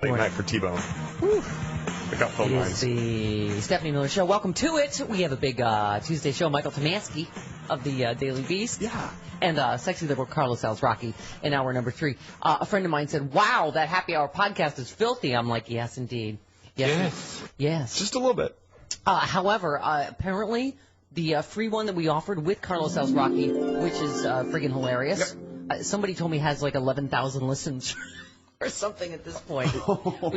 Late night for T-Bone. I got phone lines. It is the Stephanie Miller Show. Welcome to it. We have a big Tuesday show. Michael Tomaski of the Daily Beast. Yeah. And sexy liberal Carlos Alzraki in hour number 3. A friend of mine said, wow, that happy hour podcast is filthy. I'm like, yes, indeed. Yes. Just a little bit. However, apparently, the free one that we offered with Carlos Alzraki, which is friggin' hilarious, somebody told me has like 11,000 listens. Or something at this point.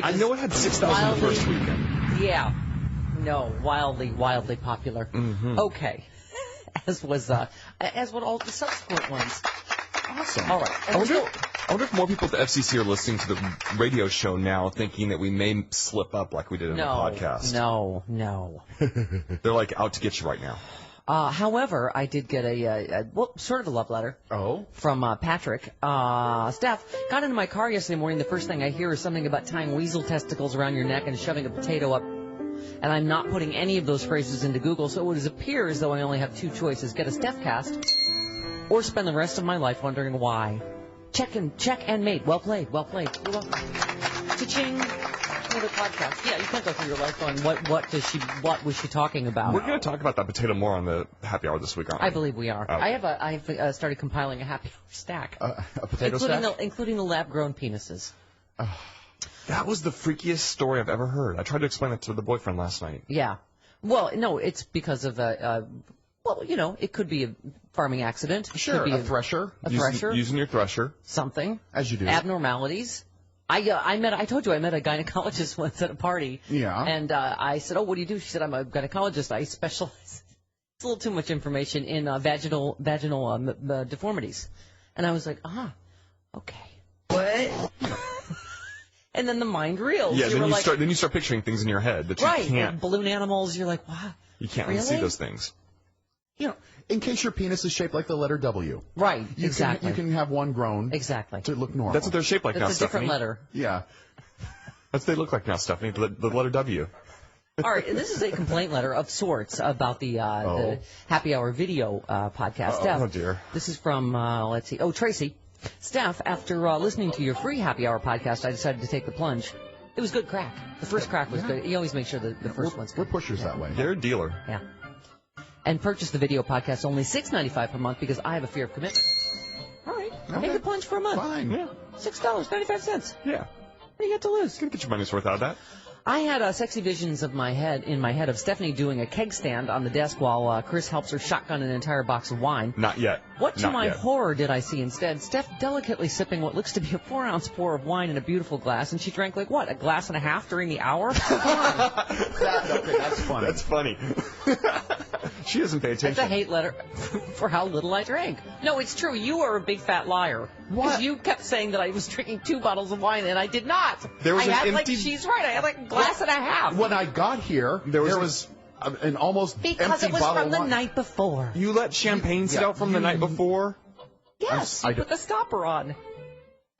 I know it had 6,000 the first weekend. Yeah. No, wildly popular. Mm-hmm. Okay. As what all the subsequent ones. Awesome. All right. I wonder if more people at the FCC are listening to the radio show now thinking that we may slip up like we did in the podcast. No. They're like out to get you right now. However, I did get sort of a love letter. Oh? From Patrick. Steph, got into my car yesterday morning. The first thing I hear is something about tying weasel testicles around your neck and shoving a potato up. And I'm not putting any of those phrases into Google, so it appears as though I only have two choices. Get a Stephcast or spend the rest of my life wondering why. Check and mate. Well played. You're welcome. Cha-ching. Another podcast. Yeah, you can't go through your life going, what was she talking about? We're going to talk about that potato more on the happy hour this week, aren't we? I believe we are. Okay. I've started compiling a happy hour stack. A potato stack? Including the lab-grown penises. That was the freakiest story I've ever heard. I tried to explain it to the boyfriend last night. Yeah. Well, no, it's because of it could be a farming accident. Sure, could be a thresher. Using your thresher. Something. As you do. Abnormalities. I told you I met a gynecologist once at a party. Yeah. And I said, oh, what do you do? She said, I'm a gynecologist. I specialize. It's a little too much information in vaginal deformities. And I was like, okay. What? And then the mind reels. Yeah, then you start picturing things in your head that you can't. Like balloon animals. You're like, wow. You can't really see those things. You know, in case your penis is shaped like the letter W. Right, exactly. You can have one grown. Exactly. To look normal. That's what they're shaped like now, Stephanie. It's a different letter. Yeah. That's what they look like now, Stephanie, the letter W. All right, this is a complaint letter of sorts about the Happy Hour video podcast. Steph, oh, dear. This is from, Tracy. Steph, after listening to your free Happy Hour podcast, I decided to take the plunge. It was good crack. The first crack was good. You always make sure the first one's good. We're pushers that way. They're a dealer. Yeah. And purchase the video podcast only $6.95 per month because I have a fear of commitment. All right. Okay. Take the plunge for a month. Fine. Yeah. $6.95. Yeah. What do you got to lose? Gonna get your money's worth out of that. I had sexy visions in my head of Stephanie doing a keg stand on the desk while Chris helps her shotgun an entire box of wine. Not yet. What to my horror did I see instead? Steph delicately sipping what looks to be a 4-ounce pour of wine in a beautiful glass, and she drank a glass and a half during the hour? Come on. That's funny. That's funny. She doesn't pay attention. It's a hate letter for how little I drank. No, it's true. You are a big fat liar. What? Because you kept saying that I was drinking 2 bottles of wine, and I did not. She's right. I had a glass and a half. When I got here, there was an almost because empty it was bottle from of the wine. night before. You let champagne sit out from the night before? Yes, you put the stopper on.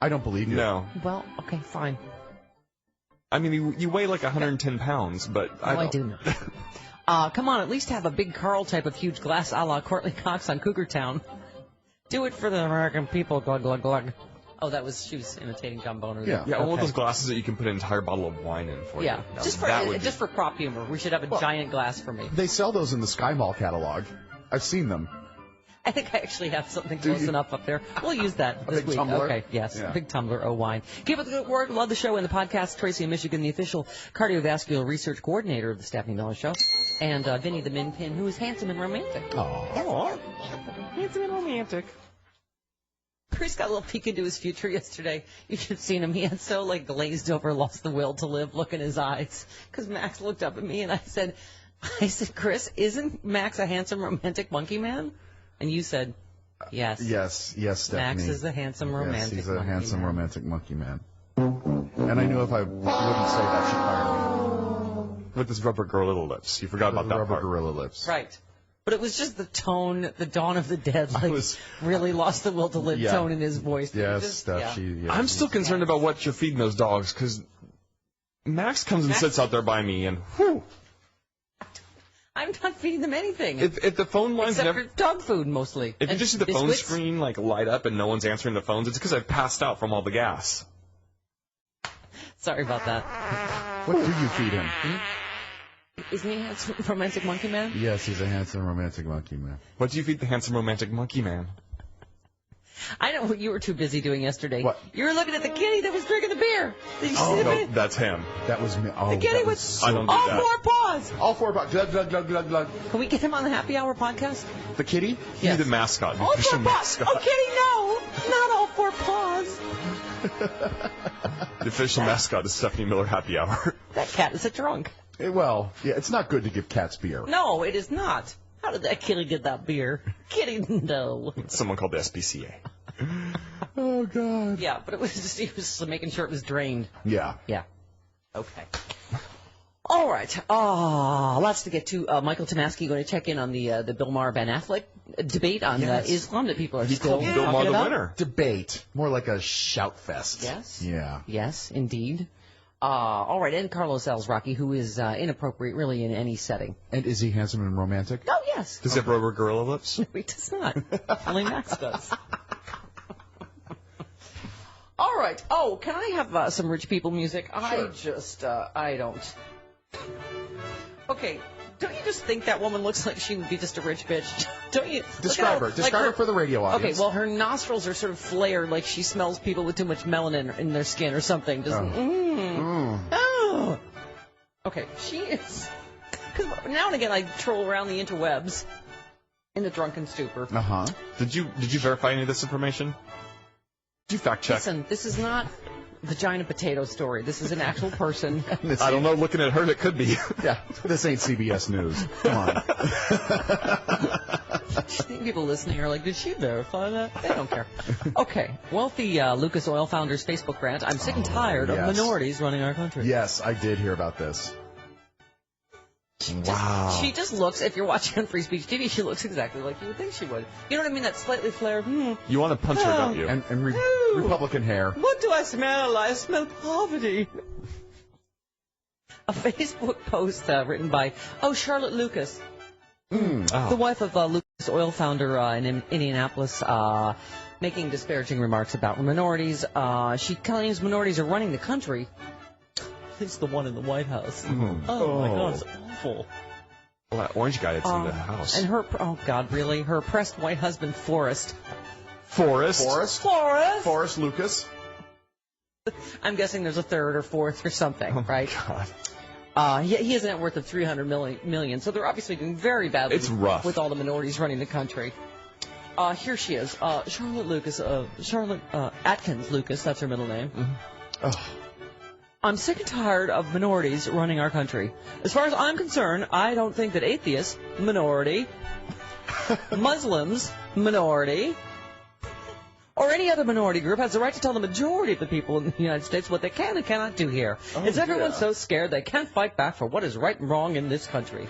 I don't believe you. No. Well, okay, fine. I mean, you weigh like 110 pounns, but I do know. Come on, at least have a big Carl type of huge glass a la Courtney Cox on Cougar Town. Do it for the American people, glug, glug, glug. Oh, she was imitating John Boner. Yeah. Yeah, all of those glasses that you can put an entire bottle of wine in for you. Yeah, just for crop humor. We should have a giant glass for me. They sell those in the Sky Mall catalog. I've seen them. I think I actually have something close enough up there. We'll use that this week. Tumbler? Okay, yes. Yeah. A big tumbler of wine. Keep up the good work. Love the show and the podcast. Tracy in Michigan, the official cardiovascular research coordinator of the Stephanie Miller Show. And Vinny the Minpin, who is handsome and romantic. Aww. Handsome and romantic. Chris got a little peek into his future yesterday. You should have seen him. He had so, glazed over, lost the will to live look in his eyes. Because Max looked up at me and I said, Chris, isn't Max a handsome, romantic monkey man? And you said, yes. Yes, Stephanie. Max is a handsome, romantic Yes, he's a handsome, man. romantic monkey man. And I knew if I wouldn't say that, she'd fire me. With his rubber gorilla lips. You forgot about that rubber part. gorilla lips. Right. But it was just the tone, the Dawn of the Dead, really lost the will to live tone in his voice. Yes, Steph. Yeah. I'm still concerned about what you're feeding those dogs, because Max comes and sits out there by me, and whew. I'm not feeding them anything. If the phone lines except for dog food, mostly. If you just see the phone screen light up and no one's answering the phones, it's because I've passed out from all the gas. Sorry about that. What do you feed him? Isn't he a handsome romantic monkey man? Yes, he's a handsome romantic monkey man. What do you feed the handsome romantic monkey man? I know what you were too busy doing yesterday. What? You were looking at the kitty that was drinking the beer. Did you see Oh, the no, video? that's him. That was me. Oh, The kitty that with was so I don't do all that. 4 paws. All 4 bucks. Glug, glug, glug, glug, glug. Can we get him on the Happy Hour podcast? The kitty? He's the mascot. The All official 4 paws. mascot. Oh, kitty, no. Not all 4 paws. The official mascot is Stephanie Miller Happy Hour. That cat is a drunk. Well, yeah, it's not good to give cats beer. No, it is not. How did that kitty get that beer? Kitty, no. Someone called the SPCA. Oh, God. Yeah, but it was just, he was making sure it was drained. Yeah. Yeah. Okay. All right. Lots to get to. Michael Tomasky going to check in on the Bill Maher Ben Affleck debate on Islam that people are He still called Bill Maher talking the about. winner. Debate. More like a shout fest. Yes. Yeah. Yes, indeed. All right, and Carlos Rocky, who is inappropriate really in any setting. And is he handsome and romantic? Oh, yes. Does he have rubber gorilla lips? No, he does not. Only Max does. All right. Oh, can I have some rich people music? Sure. I don't. Okay. Don't you just think that woman looks like she would be just a rich bitch? Don't you? Describe her. Describe her for the radio audience. Okay, well, her nostrils are sort of flared, like she smells people with too much melanin in their skin or something. Just, oh. Okay, she is. Because now and again I troll around the interwebs in a drunken stupor. Uh-huh. Did you verify any of this information? Did you fact check? Listen, this is not vagina potato story. This is an actual person. I don't know. Looking at her, it could be. Yeah, this ain't CBS News. Come on. I think people listening are like, did she verify that? They don't care. Okay. Wealthy Lucas Oil founder's Facebook rant. I'm sick and tired of minorities running our country. Yes, I did hear about this. Wow. She just looks, if you're watching on Free Speech TV, she looks exactly like you would think she would. You know what I mean? That slightly flared, You want to punch her, don't you? And Republican hair. What do I smell? I smell poverty. A Facebook post written by, Charlotte Lucas, the wife of Lucas Oil founder in Indianapolis, making disparaging remarks about minorities. She claims minorities are running the country. At least the one in the White House. Oh, my God, it's awful. Well, that orange guy that's in the house. And her, oh, God, really? Her oppressed white husband, Forrest. Forrest Lucas. I'm guessing there's a third or fourth or something, right? God. He has a net worth of $300 million, so they're obviously doing very badly It's rough. with all the minorities running the country. Here she is, Charlotte Lucas, Atkins Lucas, that's her middle name. I'm sick and tired of minorities running our country. As far as I'm concerned, I don't think that atheists, minority, Muslims, minority, or any other minority group has the right to tell the majority of the people in the United States what they can and cannot do here. Is everyone so scared they can't fight back for what is right and wrong in this country?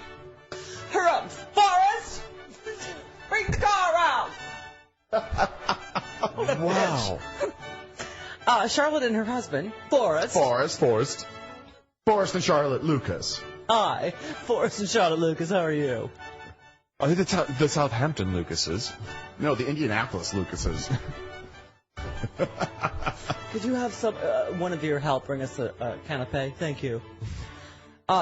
Hurry up, Forrest! Bring the car out! Wow. Charlotte and her husband, Forrest. Forrest and Charlotte Lucas. Hi, Forrest and Charlotte Lucas, how are you? I think the Southampton Lucases. No, the Indianapolis Lucases. Could you have one of your help bring us a canapé? Thank you.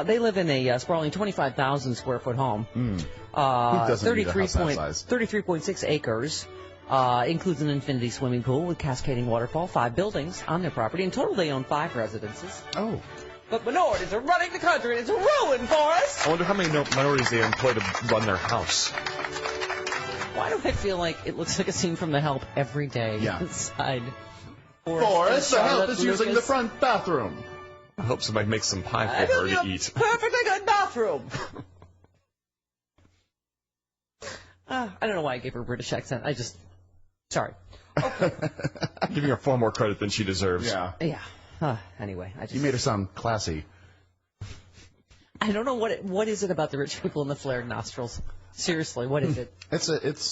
They live in a sprawling 25,000 square foot home. Who doesn't need a house that size? 33.6 acres. Includes an infinity swimming pool with cascading waterfall, 5 buildings on their property. In total, they own 5 residences. Oh. But minorities are running the country, and it's a ruin for us. I wonder how many minorities they employ to run their house. Why do I feel like it looks like a scene from The Help every day inside? Forrest, the Help is using the front bathroom. I hope somebody makes some pie for her to eat. Perfectly good bathroom. I don't know why I gave her a British accent. Sorry. Okay. Giving her far more credit than she deserves. Yeah. Yeah. Anyway, You made her sound classy. I don't know what is it about the rich people and the flared nostrils. Seriously, what is it? It's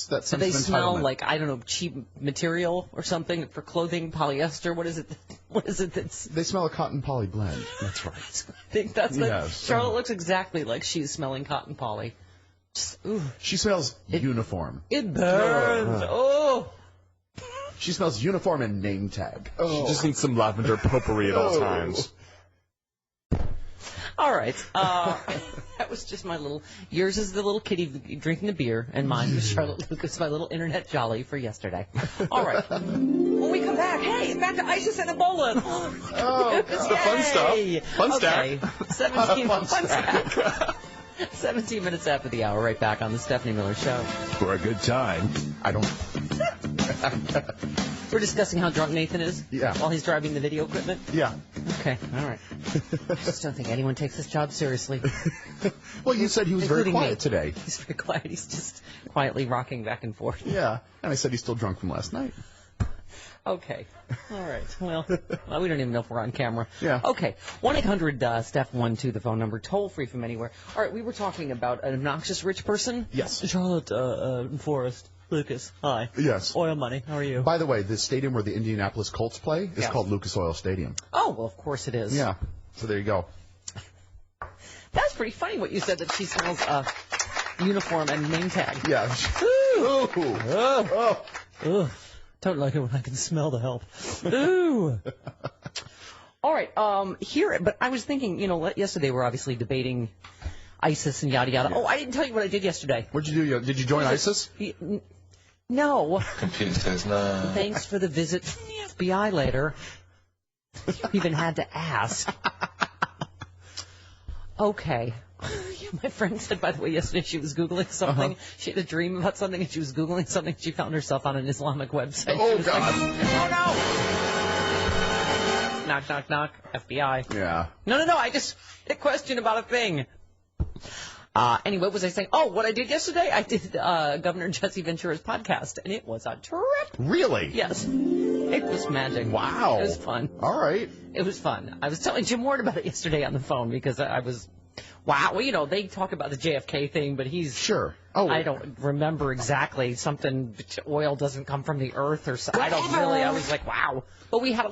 that sense Do they of smell entitlement. like, I don't know, cheap material or something for clothing, polyester? What is it? What is it that's... They smell a cotton poly blend. That's right. I think that's what... Yes. Charlotte looks exactly like she's smelling cotton poly. Just, ooh. She smells uniform. It burns. Oh. She smells uniform and name tag. She just needs some lavender potpourri at all times. All right. That was just my little. Yours is the little kitty drinking the beer, and mine was Charlotte Lucas, my little internet jolly for yesterday. All right. When we come back, hey, back to ISIS and Ebola. Oh, fun stuff. Fun stuff. 17 minutes after the hour, right back on the Stephanie Miller Show. For a good time. I don't. We're discussing how drunk Nathan is. Yeah. While he's driving the video equipment. Yeah. Okay. All right. I just don't think anyone takes this job seriously. Well, you said he was very Including quiet me. today. He's very quiet. He's just quietly rocking back and forth. Yeah. And I said he's still drunk from last night. Okay. All right. Well, we don't even know if we're on camera. Yeah. Okay. 1-800-STEPH12, the phone number, toll free from anywhere. All right. We were talking about an obnoxious rich person. Yes. Charlotte Forrest Lucas. Hi. Yes. Oil money. How are you? By the way, the stadium where the Indianapolis Colts play is called Lucas Oil Stadium. Oh, well, of course it is. Yeah. So there you go. That's pretty funny what you said, that she smells uniform and name tag. Yeah. Ooh. Oh. Ugh. Don't like it when I can smell the help. Ooh. All right. But I was thinking, yesterday we're obviously debating ISIS and yada yada. Oh, I didn't tell you what I did yesterday. What'd you do? Did you join ISIS? No. Computer says no. Thanks for the visit from the FBI later. You even had to ask. Okay. My friend said, by the way, yesterday she was Googling something. She had a dream about something, and she was Googling something. She found herself on an Islamic website. Oh, God. Oh, no. Knock, knock, knock. FBI. Yeah. No. I just had a question about a thing. Anyway, what was I saying? Oh, what I did yesterday? I did Governor Jesse Ventura's podcast, and it was a trip. Really? Yes. It was magic. Wow. It was fun. All right. It was fun. I was telling Jim Ward about it yesterday on the phone because I was, wow. Well, they talk about the JFK thing, but he's... Sure. Oh. I don't remember exactly. Something, oil doesn't come from the earth or something. I don't really. I was like, wow. But we had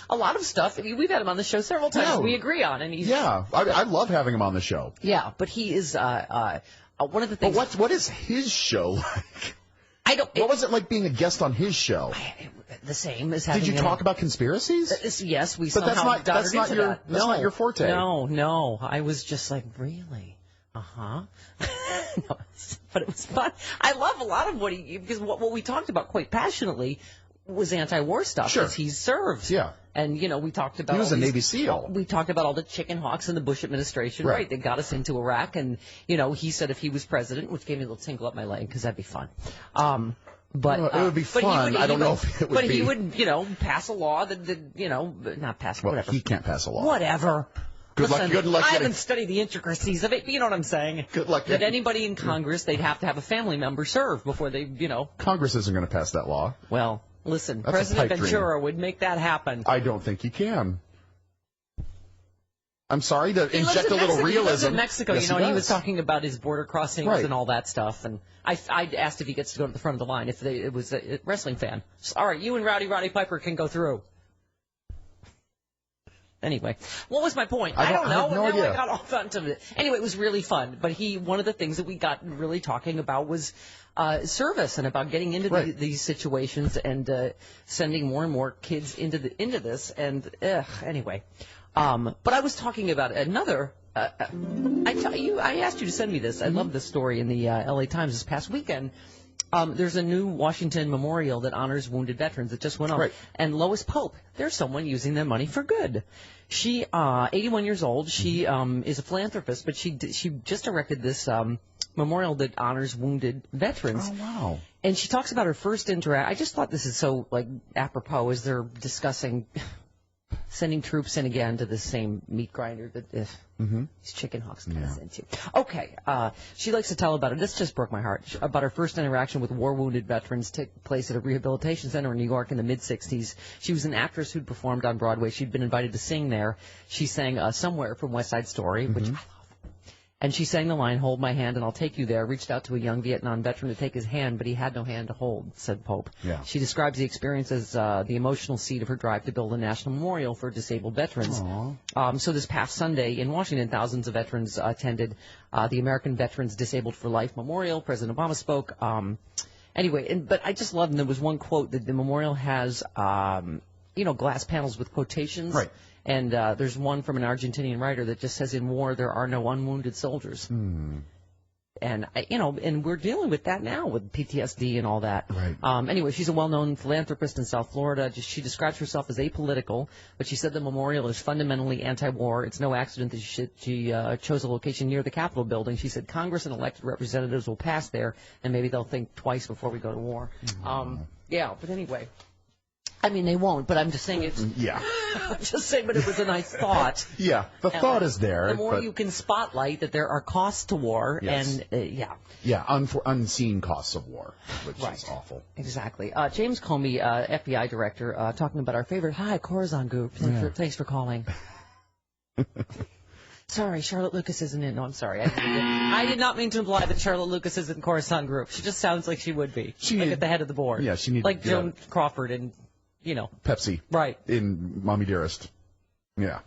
a lot of stuff. We've had him on the show several times. Yeah. We agree on, and he's... Yeah. I love having him on the show. Yeah, but he is one of the things... But what is his show like? What was it like being a guest on his show? The same as having... Did you talk about conspiracies? Yes, we But somehow that's not your forte. No. I was just like, really? Uh-huh. No, but it was fun. I love a lot of because what we talked about quite passionately was anti-war stuff. Sure. Because he served. Yeah. And, we talked about... He was a Navy SEAL. We talked about all the chicken hawks in the Bush administration, right? That got us into Iraq. And, he said if he was president, which gave me a little tinkle up my leg, because that'd be fun. But it would be fun. I don't know if it would be. But he would, pass a law that, not pass, whatever. He can't pass a law. Whatever. Good luck. I haven't studied the intricacies of it, but you know what I'm saying. Good luck. That anybody in Congress, they'd have to have a family member serve before they, Congress isn't going to pass that law. Well, listen, That's President Ventura would make that happen. I don't think he can. I'm sorry to He inject a little realism. He lives in Mexico, Yes, and he does. was talking about his border crossings and all that stuff. And I asked if he gets to go to the front of the line, if it was a wrestling fan. All right, you and Roddy Piper can go through. Anyway, what was my point? I don't know. I have no and now idea. I got off onto it. Anyway, it was really fun. But one of the things that we got really talking about was service and about getting into these situations and sending more and more kids into this. And anyway, but I was talking about another. I asked you to send me this. I love this story in the L.A. Times this past weekend. There's a new Washington memorial that honors wounded veterans that just went on. Right. And Lois Pope, there's someone using their money for good. She, 81 years old, she is a philanthropist, but she just erected this memorial that honors wounded veterans. Oh, wow. And she talks about her first interaction. I just thought this is so, apropos as they're discussing sending troops in again to the same meat grinder that these chicken hawks got us into. Okay, she likes to tell about it. This just broke my heart. About her first interaction with war-wounded veterans took place at a rehabilitation center in New York in the mid-'60s. She was an actress who'd performed on Broadway. She'd been invited to sing there. She sang Somewhere from West Side Story, which I love. And she sang the line, "Hold my hand and I'll take you there." Reached out to a young Vietnam veteran to take his hand, but he had no hand to hold, said Pope. Yeah. She describes the experience as the emotional seed of her drive to build a national memorial for disabled veterans. So this past Sunday in Washington, thousands of veterans attended the American Veterans Disabled for Life Memorial. President Obama spoke. Anyway, but I just love, and there was one quote that the memorial has, glass panels with quotations. Right. And there's one from an Argentinian writer that just says, "In war, there are no unwounded soldiers." And, and we're dealing with that now with PTSD and all that. Right. Anyway, she's a well-known philanthropist in South Florida. She describes herself as apolitical, but she said the memorial is fundamentally anti-war. It's no accident that she chose a location near the Capitol building. She said Congress and elected representatives will pass there, and maybe they'll think twice before we go to war. But anyway. I mean, they won't, but I'm just saying it's... Yeah. I'm just saying, but it was a nice thought. Yeah, the thought is there. The more you can spotlight that there are costs to war, yes. and, Yeah, unseen costs of war, which is awful. Exactly. James Comey, FBI director, talking about our favorite, hi, Corazon Group. Thanks for calling. Sorry, Charlotte Lucas isn't in. No, I'm sorry. I did not mean to imply that Charlotte Lucas is in Corazon Group. She just sounds like she would be. At the head of the board. Yeah, she needs like Joan Crawford and... Pepsi. Right. In Mommy Dearest. Yeah.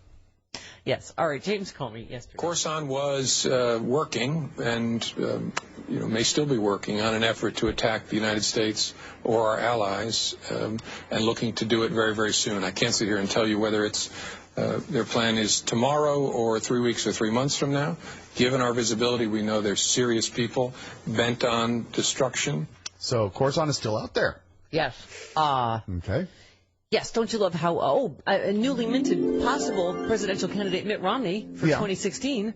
Yes. All right. James Comey, yesterday. Corazon was working and, may still be working on an effort to attack the United States or our allies and looking to do it very, very soon. I can't sit here and tell you whether it's their plan is tomorrow or 3 weeks or 3 months from now. Given our visibility, we know there's serious people bent on destruction. So Corazon is still out there. Yes. Okay. Yes, don't you love how, a newly minted possible presidential candidate Mitt Romney for 2016,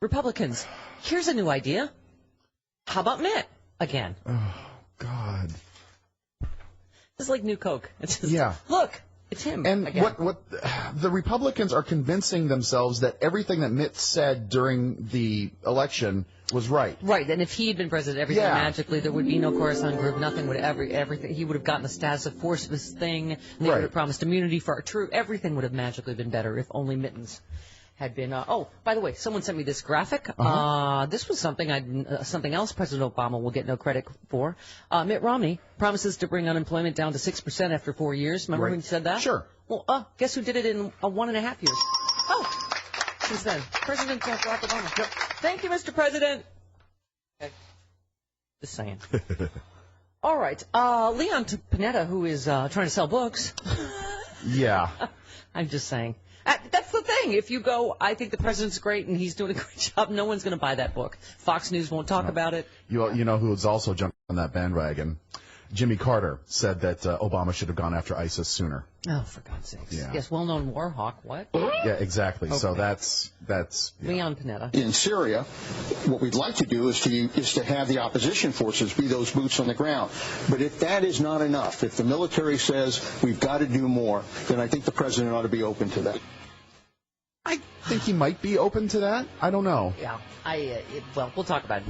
Republicans. Here's a new idea. How about Mitt again? Oh, God. It's like New Coke. It's just, look, it's him and again. What the Republicans are convincing themselves that everything that Mitt said during the election was right. Right, and if he had been president, everything magically, there would be no Corazon Group, nothing would everything, he would have gotten the status of forceless thing, they would have promised immunity for our troops, everything would have magically been better if only mittens had been, by the way, someone sent me this graphic, this was something something else President Obama will get no credit for. Mitt Romney promises to bring unemployment down to 6% after 4 years, remember when he said that? Sure. Well, guess who did it in 1.5 years? Since then, President Barack Obama. Yep. Thank you, Mr. President. Okay. Just saying. All right. Leon Panetta, who is trying to sell books. Yeah. I'm just saying. That's the thing. If you go, I think the president's great and he's doing a great job, no one's going to buy that book. Fox News won't talk about it. You know who's also jumped on that bandwagon? Jimmy Carter said that Obama should have gone after ISIS sooner. Oh, for God's sakes. Yeah. Yes, well-known war hawk. What? Yeah, exactly. Okay. So that's Leon Panetta. In Syria, what we'd like to do is to have the opposition forces be those boots on the ground. But if that is not enough, if the military says we've got to do more, then I think the president ought to be open to that. I think he might be open to that. I don't know. Yeah. We'll talk about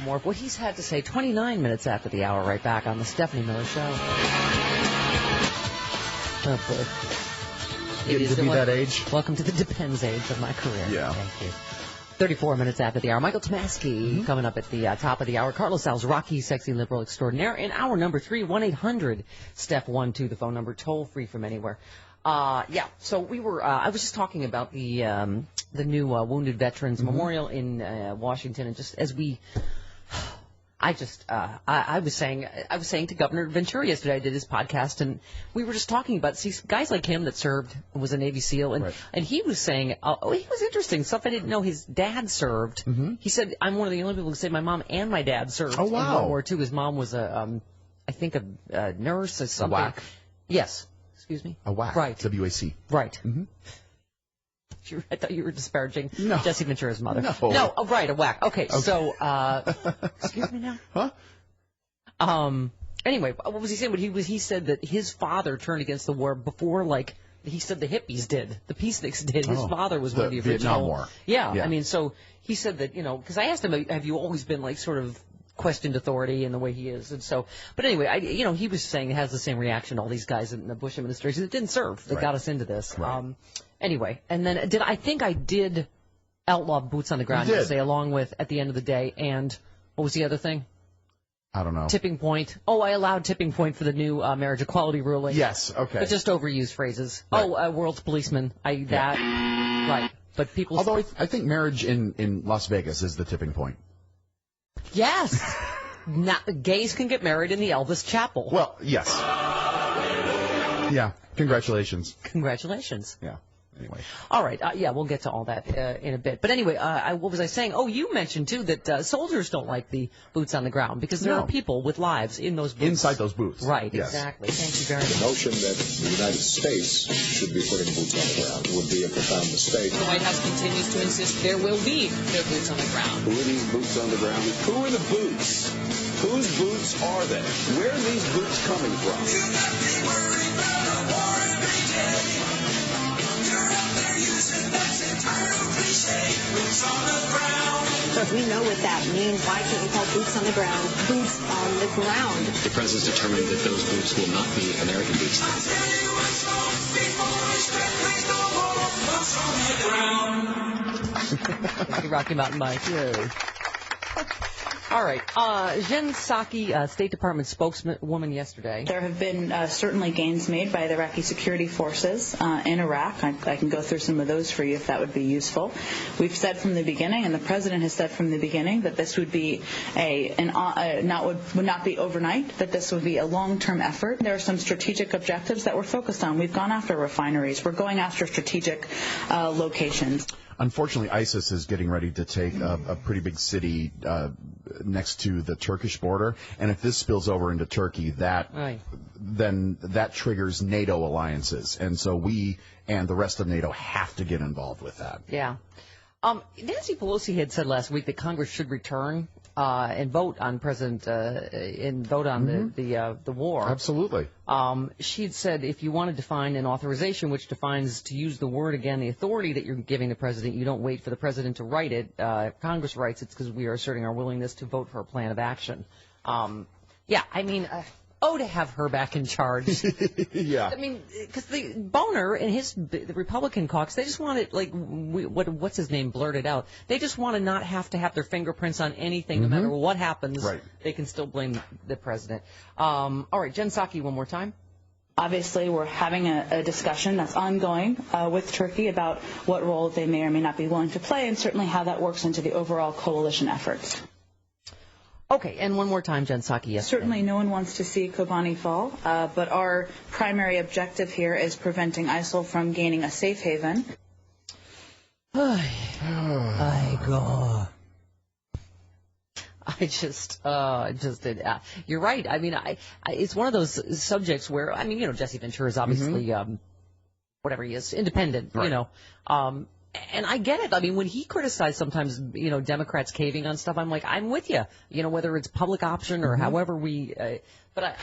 more of what he's had to say 29 minutes after the hour, right back on the Stephanie Miller Show. Oh, boy. It is to be that age. Welcome to the depends age of my career. Yeah. Thank you. 34 minutes after the hour. Michael Tomasky coming up at the top of the hour. Carlos Sal's Rocky Sexy Liberal Extraordinaire. In hour number 3, 1-800-STEP-12, the phone number, toll free from anywhere. So we were, I was just talking about the new Wounded Veterans Memorial in Washington, and just as we, I was saying to Governor Ventura yesterday, I did his podcast, and we were just talking about, guys like him that served, was a Navy SEAL, and he was saying, he was interesting, stuff I didn't know, his dad served. He said, I'm one of the only people who say my mom and my dad served in World War II. His mom was I think a nurse or something. A WAC. Yes. Excuse me? A WAC. Right. WAC. Right. I thought you were disparaging Jesse Ventura's mother. No. Oh, right, a WAC. Okay. So, excuse me now? Huh? Anyway, what was he saying? He said that his father turned against the war before, he said the hippies did. The peaceniks did. His father was one of the original. Vietnam War. Yeah. I mean, so he said that, because I asked him, have you always been, sort of questioned authority in the way he is, and so. But anyway, he was saying it has the same reaction. All these guys in the Bush administration that didn't serve, that got us into this. Right. Anyway, and then I think I did outlaw boots on the ground yesterday, along with at the end of the day, and what was the other thing? I don't know. Tipping point. Oh, I allowed tipping point for the new marriage equality ruling. Yes. Okay. But just overused phrases. Right. World's policeman. Right. But people. Although I think marriage in Las Vegas is the tipping point. Yes. gays can get married in the Elvis Chapel. Well, yes. Yeah. Congratulations. Congratulations. Yeah. Anyway. All right. Yeah, we'll get to all that in a bit. But anyway, what was I saying? Oh, you mentioned, too, that soldiers don't like the boots on the ground because there are people with lives in those boots. Inside those boots. Right, yes. Exactly. Thank you very much. The notion that the United States should be putting boots on the ground would be a profound mistake. The White House continues to insist there will be no boots on the ground. Who are these boots on the ground? Who are the boots? Whose boots are they? Where are these boots coming from? We know what that means. Why can't you call boots on the ground boots on the ground? The president's determined that those boots will not be American boots. Thank you, Rocky Mountain Mike. Yay. All right. Jen Psaki, State Department spokeswoman yesterday. There have been certainly gains made by the Iraqi security forces in Iraq. I can go through some of those for you if that would be useful. We've said from the beginning, and the President has said from the beginning, that this would be would not be overnight, that this would be a long-term effort. There are some strategic objectives that we're focused on. We've gone after refineries. We're going after strategic locations. Unfortunately, ISIS is getting ready to take a pretty big city next to the Turkish border, and if this spills over into Turkey, then that triggers NATO alliances, and so we and the rest of NATO have to get involved with that. Yeah. Nancy Pelosi had said last week that Congress should return and vote on the war. Absolutely. She'd said if you want to define an authorization, which defines, to use the word again, the authority that you're giving the president, you don't wait for the president to write it. If Congress writes it, it's because we are asserting our willingness to vote for a plan of action. Yeah, I mean, to have her back in charge. Yeah. I mean, because the Boner and the Republican caucus, they just want it, like, what's his name blurted out. They just want to not have to have their fingerprints on anything, no matter what happens. Right. They can still blame the president. All right, Jen Psaki, one more time. Obviously, we're having a discussion that's ongoing with Turkey about what role they may or may not be willing to play, and certainly how that works into the overall coalition efforts. Okay, and one more time, Jen Psaki, yesterday. Certainly no one wants to see Kobani fall, but our primary objective here is preventing ISIL from gaining a safe haven. You're right. I mean, it's one of those subjects where, I mean, Jesse Ventura is obviously, whatever he is, independent, right. And I get it. I mean, when he criticized sometimes, Democrats caving on stuff, I'm like, I'm with you. Whether it's public option or however we, but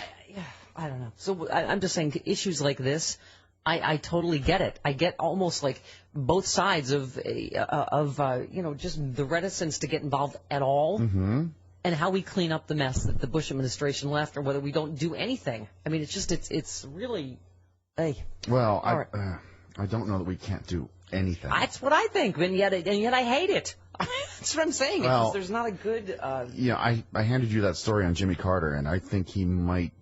I don't know. So I'm just saying, issues like this, I totally get it. I get almost like both sides of just the reticence to get involved at all, and how we clean up the mess that the Bush administration left, or whether we don't do anything. I mean, it's really, hey. Well, right. I don't know that we can't do anything. That's what I think, and yet I hate it. That's what I'm saying. Well, there's not a good. I handed you that story on Jimmy Carter, and I think he might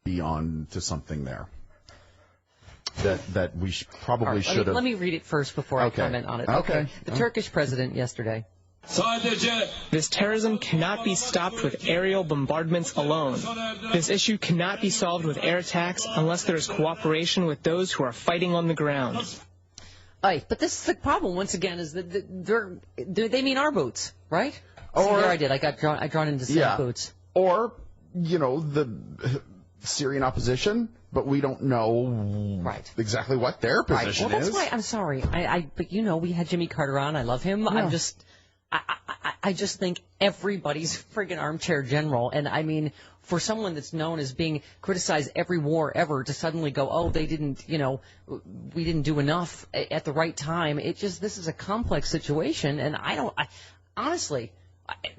be on to something there. That we probably should have. Let me read it first before I comment on it. Okay. The Turkish president yesterday. This terrorism cannot be stopped with aerial bombardments alone. This issue cannot be solved with air attacks unless there is cooperation with those who are fighting on the ground. Right, but this is the problem, once again, is that they mean our boots, right? Or there I did. I got drawn into some boots. Or, the Syrian opposition, but we don't know exactly what their position is. Well, that's is. why I'm sorry. But we had Jimmy Carter on. I love him. Yeah. I just think everybody's friggin' armchair general. And I mean, for someone that's known as being criticized every war ever to suddenly go, oh, they didn't, we didn't do enough at the right time. This is a complex situation. And honestly,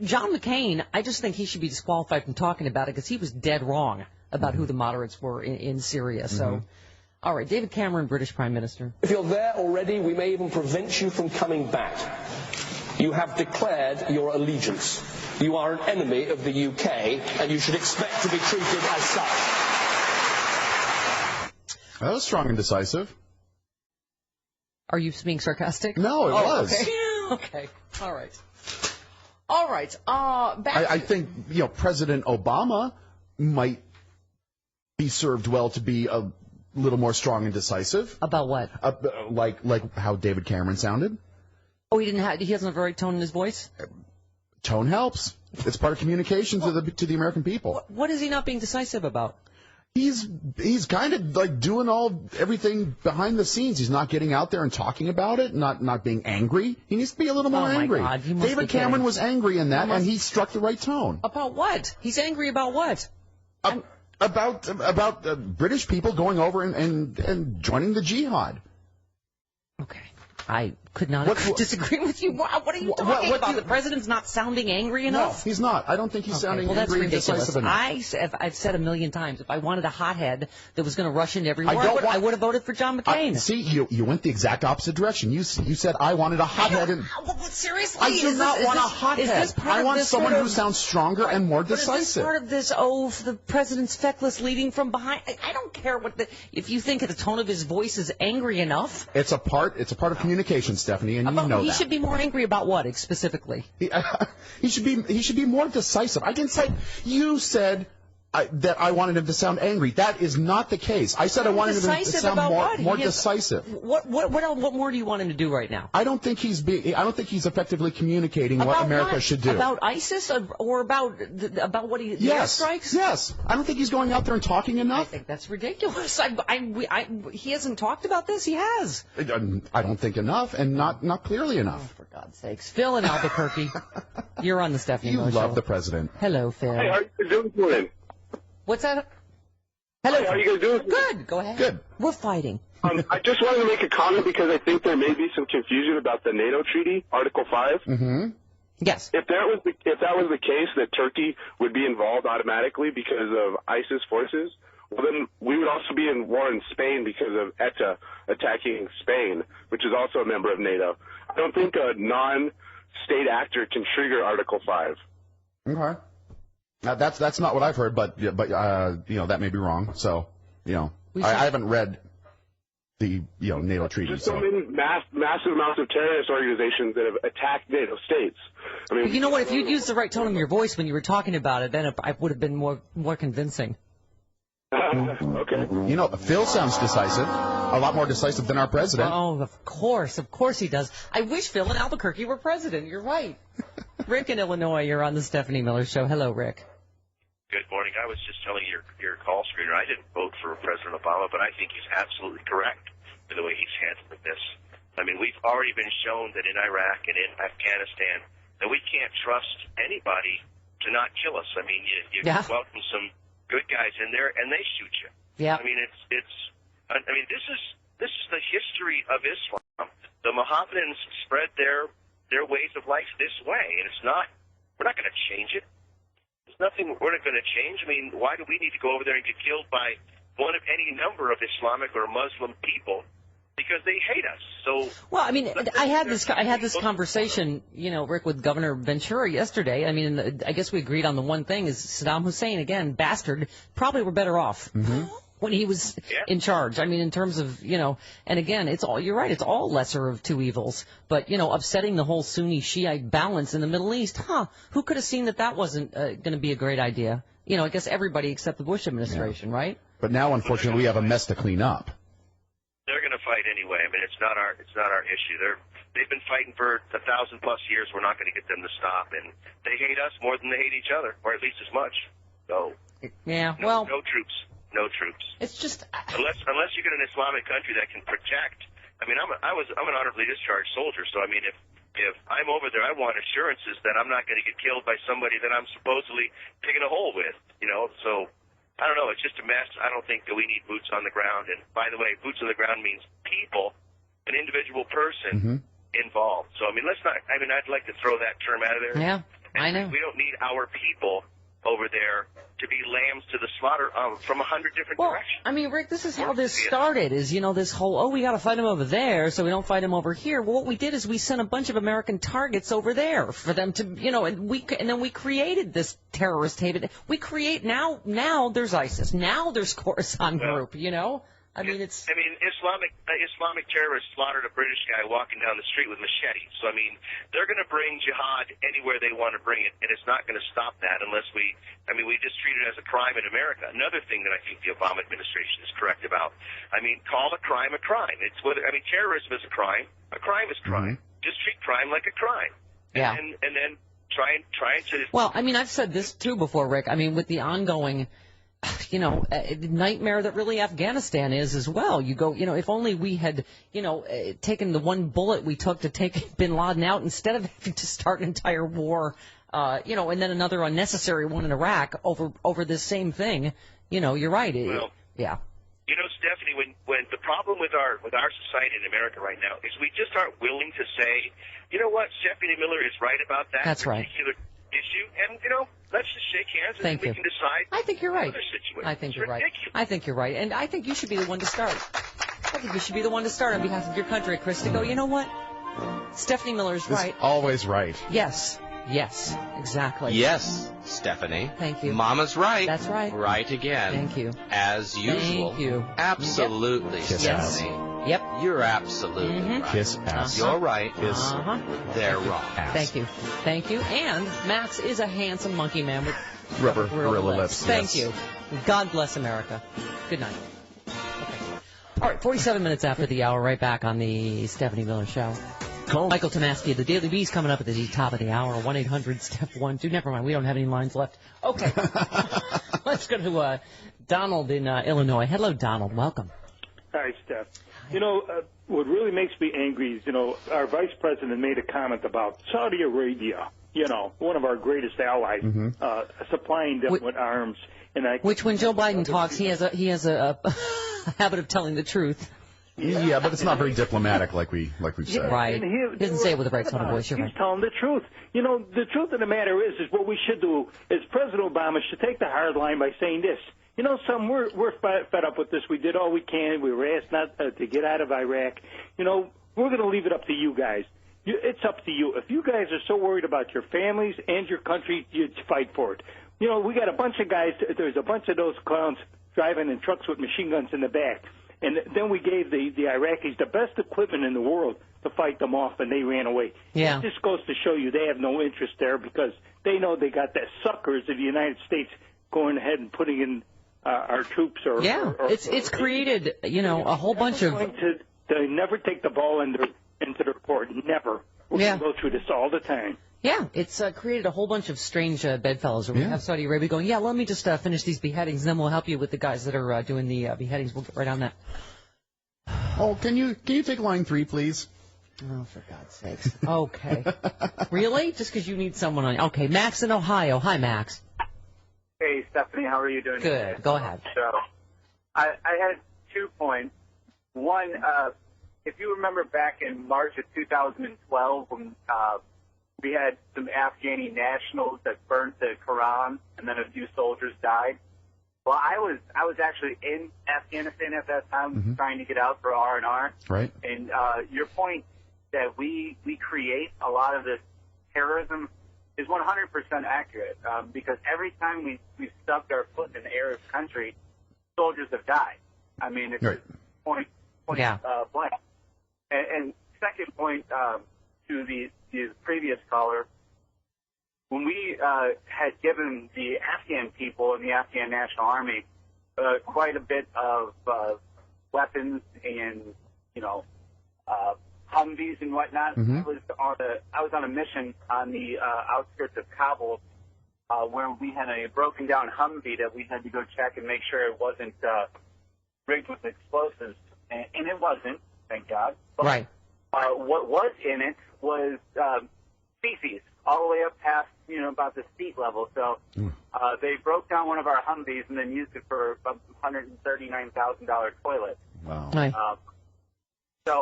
John McCain, I just think he should be disqualified from talking about it because he was dead wrong about who the moderates were in Syria. So, all right, David Cameron, British Prime Minister. If you're there already, we may even prevent you from coming back. You have declared your allegiance. You are an enemy of the UK, and you should expect to be treated as such. That was strong and decisive. Are you being sarcastic? No, it was. Okay. Okay. All right. All right. I think, President Obama might be served well to be a little more strong and decisive. About what? Like how David Cameron sounded. Oh, he hasn't a very tone in his voice? Tone helps. It's part of communication to the American people. What is he not being decisive about? He's kind of like doing everything behind the scenes. He's not getting out there and talking about it, not being angry. He needs to be a little more angry. God, David Cameron was angry in that, and he struck the right tone. About what? He's angry about what? About British people going over and joining the jihad. Okay. I could not disagree with you. What are you talking about? The president's not sounding angry enough? No, he's not. I don't think he's sounding angry and decisive enough. I've said a million times, if I wanted a hothead that was going to rush into every war, I would have voted for John McCain. See, you went the exact opposite direction. You said I wanted a hothead. Seriously? I do not want a hothead. I want someone who sounds stronger and more decisive. Is this part of this, the president's feckless leading from behind? I don't care if you think the tone of his voice is angry enough. It's a part of communication, Stephanie, and you know that. He should be more angry about what, specifically? He should be more decisive. I didn't say you said that I wanted him to sound angry. That is not the case. I said I wanted him to sound more decisive. What more do you want him to do right now? I don't think he's effectively communicating what America should do. About ISIS or about what he airstrikes? Yes. I don't think he's going out there and talking enough. I think that's ridiculous. He hasn't talked about this. He has. I don't think enough, and not clearly enough. Oh, for God's sakes, Phil in Albuquerque, you're on the Stephanie Miller Show. You love the president. Hello, Phil. Hey, how are you doing today? What's that? Hello. Hi, how are you guys doing? Good. Go ahead. Good. We're fighting. I just wanted to make a comment because I think there may be some confusion about the NATO treaty, Article 5. Mm-hmm. Yes. If that was the case, that Turkey would be involved automatically because of ISIS forces, well, then we would also be in war in Spain because of ETA attacking Spain, which is also a member of NATO. I don't think a non-state actor can trigger Article 5. Okay. That's not what I've heard, but that may be wrong. So I haven't read the NATO treaty. There's so many massive amounts of terrorist organizations that have attacked NATO states. I mean, you know what? If you'd used the right tone in your voice when you were talking about it, then it would have been more convincing. Okay. Phil sounds decisive, a lot more decisive than our president. Oh, of course he does. I wish Phil in Albuquerque were president. You're right. Rick in Illinois, you're on the Stephanie Miller Show. Hello, Rick. Good morning. I was just telling your call screener I didn't vote for President Obama, but I think he's absolutely correct in the way he's handling this. I mean, we've already been shown that in Iraq and in Afghanistan that we can't trust anybody to not kill us. I mean, you welcome some good guys in there and they shoot you. Yeah. I mean, this is the history of Islam. The Mohammedans spread their ways of life this way, and we're not going to change it. There's nothing we're not going to change. I mean, why do we need to go over there and get killed by one of any number of Islamic or Muslim people? Because they hate us. So well, I mean, I had this conversation, Rick, with Governor Ventura yesterday. I mean, I guess we agreed on the one thing is Saddam Hussein, again, bastard, probably were better off. Mm-hmm. When he was in charge. I mean, in terms of, and again, you're right, it's all lesser of two evils. But, upsetting the whole Sunni-Shiite balance in the Middle East, who could have seen that wasn't going to be a great idea? I guess everybody except the Bush administration, right? But now, unfortunately, we have a mess to clean up. They're going to fight anyway. I mean, it's not our issue. They've been fighting for 1,000+ years. We're not going to get them to stop. And they hate us more than they hate each other, or at least as much. So, no troops. No troops. It's just unless you get an Islamic country that can protect. I mean, I'm an honorably discharged soldier, so I mean, if I'm over there, I want assurances that I'm not going to get killed by somebody that I'm supposedly digging a hole with. So I don't know. It's just a mess. I don't think that we need boots on the ground. And by the way, boots on the ground means people, an individual person involved. So I mean, I'd like to throw that term out of there. Yeah, I know. We don't need our people over there to be lambs to the slaughter from 100 different directions. I mean, Rick, this is how this started, is, this whole, we got to fight him over there, so we don't fight him over here. Well, what we did is we sent a bunch of American targets over there for them to, and then we created this terrorist haven. We create, now there's ISIS. Now there's Khorasan group, I mean, Islamic terrorists slaughtered a British guy walking down the street with machetes. So, I mean, they're going to bring jihad anywhere they want to bring it, and it's not going to stop that unless we just treat it as a crime in America. Another thing that I think the Obama administration is correct about. I mean, call a crime a crime. It's whether, I mean, terrorism is a crime. A crime is crime. Just treat crime like a crime. Yeah. And then try to... Well, I mean, I've said this, too, before, Rick. I mean, with the ongoing... nightmare that really Afghanistan is as well. You go, if only we had, taken the one bullet we took to take bin Laden out instead of having to start an entire war, and then another unnecessary one in Iraq over this same thing. You're right. Yeah. Stephanie, when the problem with our society in America right now is we just aren't willing to say, you know what, Stephanie Miller is right about that particular issue, and let's just shake hands and we can decide. I think you're right. Situation. I think you're right. Ridiculous. I think you're right, and I think you should be the one to start. I think you should be the one to start on behalf of your country, Chris, to go, you know what? Stephanie Miller's right. Always right. Yes, exactly. Yes, Stephanie. Thank you. Mama's right. That's right. Right again. Thank you. As usual. Thank you. Absolutely, Yep. Stephanie. Yep. You're absolutely right. Kiss ass. You're right. They're wrong. Thank you. And Max is a handsome monkey man with rubber gorilla lips. Thank you. God bless America. Good night. Okay. All right, 47 minutes after the hour, right back on the Stephanie Miller Show. Michael Tomasky of the Daily Beast coming up at the top of the hour. 1-800-STEP-1-2. Never mind, we don't have any lines left. Okay. Let's go to Donald in Illinois. Hello, Donald. Welcome. Hi, Steph. What really makes me angry is, our vice president made a comment about Saudi Arabia, one of our greatest allies, supplying them with arms. Which, when Joe Biden talks, he has a habit of telling the truth. Yeah, but it's not very diplomatic, like we've said. Right. He doesn't say it with a right tone of voice. You're right. He's telling the truth. The truth of the matter is what we should do is President Obama should take the hard line by saying this. We're fed up with this. We did all we can. We were asked not to get out of Iraq. We're going to leave it up to you guys. It's up to you. If you guys are so worried about your families and your country, you fight for it. We got a bunch of guys. There's a bunch of those clowns driving in trucks with machine guns in the back. And then we gave the Iraqis the best equipment in the world to fight them off, and they ran away. Yeah. It just goes to show you they have no interest there because they know they got the suckers of the United States going ahead and putting in our troops. It's created, a whole bunch of... They never take the ball into their court. Never. We're going to go through this all the time. Yeah, it's created a whole bunch of strange bedfellows. We have Saudi Arabia going, let me just finish these beheadings, and then we'll help you with the guys that are doing the beheadings. We'll get right on that. Oh, can you take line 3, please? Oh, for God's sakes. Okay. Really? Just because you need someone on... Okay, Max in Ohio. Hi, Max. Hey, Stephanie, how are you doing today? Good. Go ahead. So, I had 2 points. One, if you remember back in March of 2012 when we had some Afghani nationals that burnt the Quran and then a few soldiers died. Well, I was actually in Afghanistan at that time trying to get out for R&R. Right. And your point that we create a lot of this terrorism is 100% accurate because every time we've stuck our foot in an Arab country, soldiers have died. I mean, it's point blank. And second point to the previous caller, when we had given the Afghan people and the Afghan National Army quite a bit of weapons and, Humvees and whatnot, I was on a mission on the outskirts of Kabul where we had a broken down Humvee that we had to go check and make sure it wasn't rigged with explosives. And it wasn't, thank God. But, right. What was in it was feces all the way up past, about the seat level. So they broke down one of our Humvees and then used it for a $139,000 toilet. Wow. Right.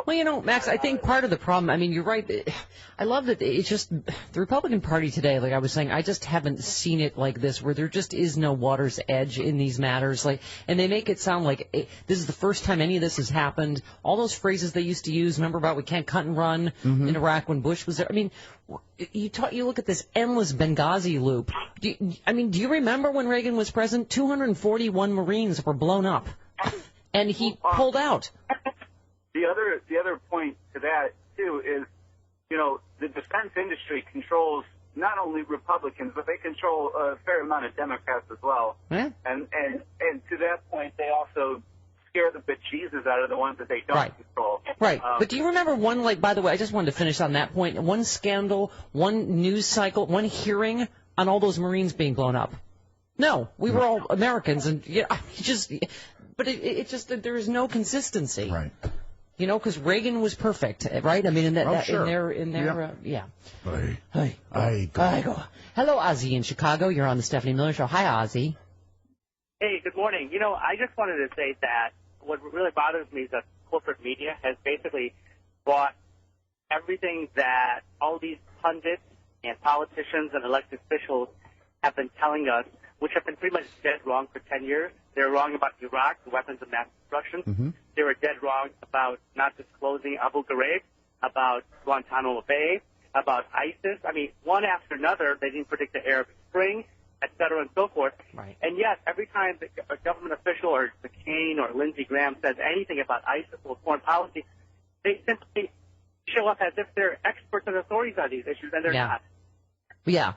Well, Max, I think part of the problem, I mean, you're right. I love that it's just the Republican Party today, like I was saying, I just haven't seen it like this, where there just is no water's edge in these matters. And they make it sound like this is the first time any of this has happened. All those phrases they used to use, remember about we can't cut and run in Iraq when Bush was there? I mean, you look at this endless Benghazi loop. Do you remember when Reagan was president? 241 Marines were blown up. and he pulled out. The other point to that too is, the defense industry controls not only Republicans, but they control a fair amount of Democrats as well. Yeah. And to that point, they also scare the bejesus out of the ones that they don't control. Right. But do you remember one, by the way, I just wanted to finish on that point, one scandal, one news cycle, one hearing on all those Marines being blown up? No, we were all Americans, and but it just, there is no consistency. Right. Because Reagan was perfect, right? I mean, in their, yeah. I go. Hello, Ozzy in Chicago. You're on the Stephanie Miller Show. Hi, Ozzy. Hey, good morning. I just wanted to say that what really bothers me is that corporate media has basically bought everything that all these pundits and politicians and elected officials have been telling us, which have been pretty much dead wrong for 10 years. They were wrong about Iraq, the weapons of mass destruction. Mm-hmm. They were dead wrong about not disclosing Abu Ghraib, about Guantanamo Bay, about ISIS. I mean, one after another, they didn't predict the Arab Spring, et cetera, and so forth. Right. And yet, every time a government official or McCain or Lindsey Graham says anything about ISIS or foreign policy, they simply show up as if they're experts and authorities on these issues, and they're not. Yeah.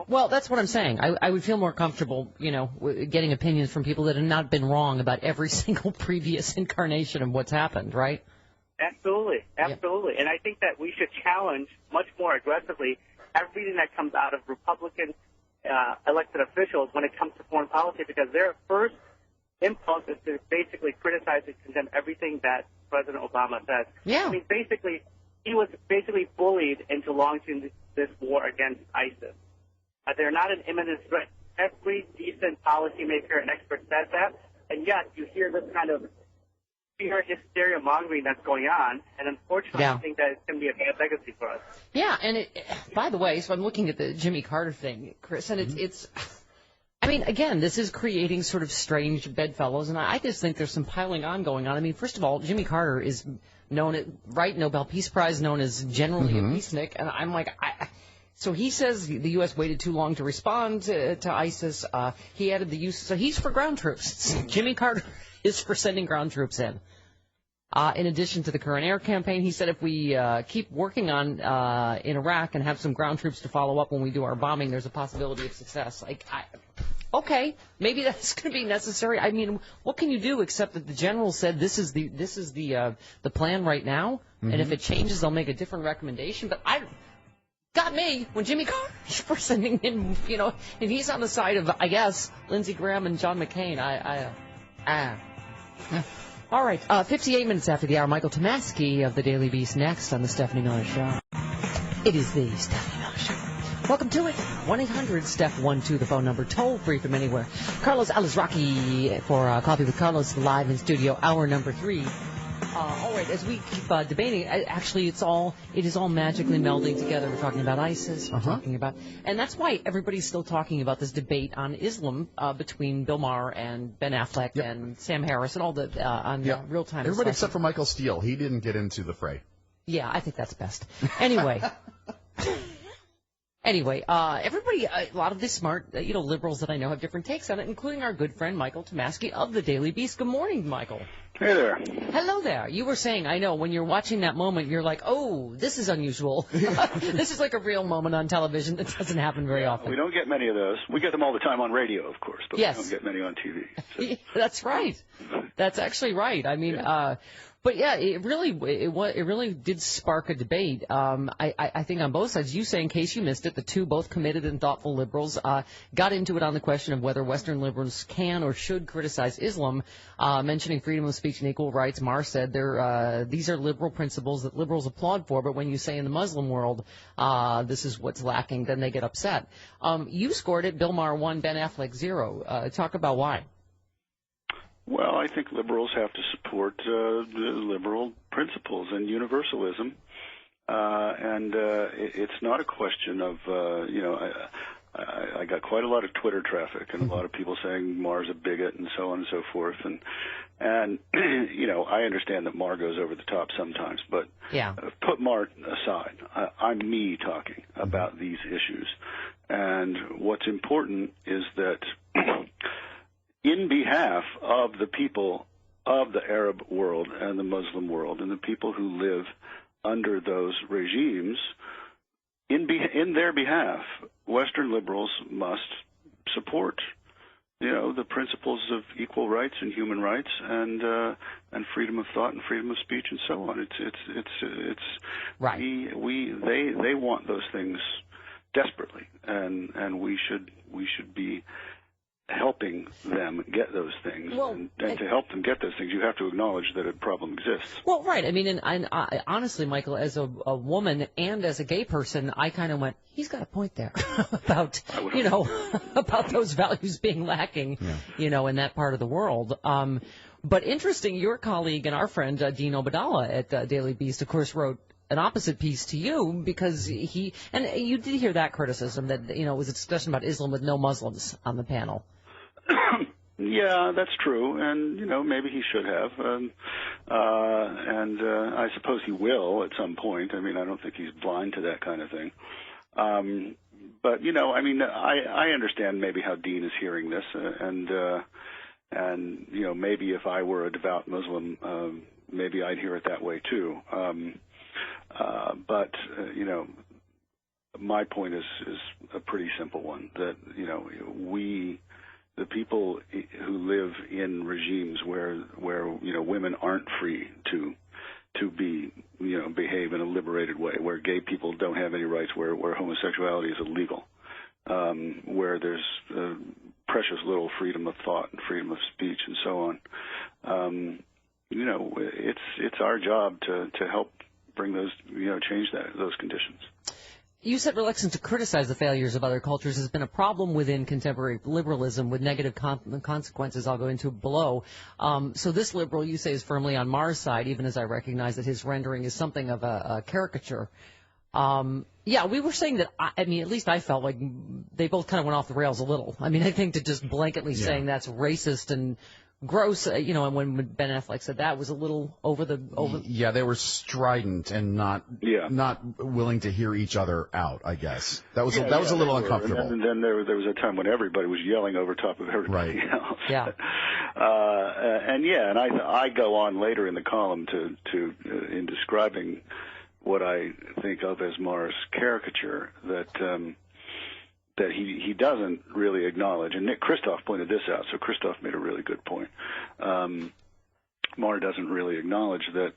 Well, that's what I'm saying. I would feel more comfortable, getting opinions from people that have not been wrong about every single previous incarnation of what's happened, right? Absolutely. Absolutely. And I think that we should challenge much more aggressively everything that comes out of Republican elected officials when it comes to foreign policy, because their first impulse is to basically criticize and condemn everything that President Obama says. Yeah. I mean, basically, he was bullied into launching this war against ISIS. They're not an imminent threat. Every decent policymaker and expert says that, and yet you hear this kind of fear hysteria mongering that's going on, and unfortunately, I think that it's going to be a bad legacy for us. Yeah, and by the way, so I'm looking at the Jimmy Carter thing, Chris, and it's I mean, again, this is creating sort of strange bedfellows, and I just think there's some piling on going on. I mean, first of all, Jimmy Carter is known, Nobel Peace Prize, known as generally a peacenik, and I'm like, so he says the U.S. waited too long to respond to ISIS. He added the use, so he's for ground troops. Jimmy Carter is for sending ground troops in. In addition to the current air campaign, he said if we keep working on in Iraq and have some ground troops to follow up when we do our bombing, there's a possibility of success. Okay, maybe that's going to be necessary. I mean, what can you do except that the general said this is the plan right now, and if it changes, they'll make a different recommendation. But got me when Jimmy Carter is for sending in, and he's on the side of, I guess, Lindsey Graham and John McCain. All right, 58 minutes after the hour, Michael Tomasky of the Daily Beast next on the Stephanie Miller Show. It is the Stephanie Miller Show. Welcome to it. 1-800-STEPH-12, the phone number, toll free from anywhere. Carlos Alizraki for Coffee with Carlos live in studio, hour number 3. All right, as we keep debating, actually, it is all magically melding together. We're talking about ISIS, we're talking about, and that's why everybody's still talking about this debate on Islam between Bill Maher and Ben Affleck and Sam Harris and all the on real time. Everybody except for Michael Steele. He didn't get into the fray. Yeah, I think that's best. Anyway. Everybody, a lot of the smart, liberals that I know have different takes on it, including our good friend Michael Tomasky of the Daily Beast. Good morning, Michael. Hey there. Hello there. You were saying, I know, when you're watching that moment, you're like, oh, this is unusual. This is like a real moment on television that doesn't happen very often. We don't get many of those. We get them all the time on radio, of course, but we don't get many on TV. So. That's right. That's actually right. I mean, but yeah, it really did spark a debate. I think on both sides. You say, in case you missed it, the two both committed and thoughtful liberals got into it on the question of whether Western liberals can or should criticize Islam, mentioning freedom of speech and equal rights. Maher said these are liberal principles that liberals applaud for, but when you say in the Muslim world this is what's lacking, then they get upset. You scored it. Bill Maher 1, Ben Affleck 0. Talk about why. Well, I think liberals have to support the liberal principles and universalism, and it's not a question of, I got quite a lot of Twitter traffic and a lot of people saying Maher's a bigot and so on and so forth, and I understand that Maher goes over the top sometimes, but put Maher aside. I'm me talking about these issues, and what's important is that in behalf of the people of the Muslim world and the people who live under those regimes, in their behalf, Western liberals must support, the principles of equal rights and human rights and freedom of thought and freedom of speech and so on. It's right. They want those things desperately, and we should be helping them get those things. Well, and to help them get those things, you have to acknowledge that a problem exists. Well, right. I mean, and honestly, Michael, as a woman and as a gay person, I kind of went, he's got a point there about, about those values being lacking, in that part of the world. But interesting, your colleague and our friend, Dean Obadala at Daily Beast, of course, wrote an opposite piece to you because and you did hear that criticism that, it was a discussion about Islam with no Muslims on the panel. Yeah, that's true, and maybe he should have, and I suppose he will at some point. I mean, I don't think he's blind to that kind of thing. But I understand maybe how Dean is hearing this, and maybe if I were a devout Muslim, maybe I'd hear it that way too. But my point is a pretty simple one, that the people who live in regimes where women aren't free to behave in a liberated way, where gay people don't have any rights, where homosexuality is illegal, where there's precious little freedom of thought and freedom of speech and so on. It's our job to help bring those, change those conditions. You said reluctance to criticize the failures of other cultures has been a problem within contemporary liberalism with negative consequences I'll go into below. So this liberal, you say, is firmly on Mar's side, even as I recognize that his rendering is something of a caricature. Yeah, we were saying that, at least I felt like they both kind of went off the rails a little. I mean, I think to just blanketly saying that's racist and gross, and when Ben Affleck said that was a little over. Yeah, they were strident and not willing to hear each other out, I guess. That was a little uncomfortable. And then there was a time when everybody was yelling over top of everybody else. Yeah. And I go on later in the column to in describing what I think of as Mar's caricature that he doesn't really acknowledge, and Nick Kristof pointed this out, so Kristof made a really good point. Mar doesn't really acknowledge that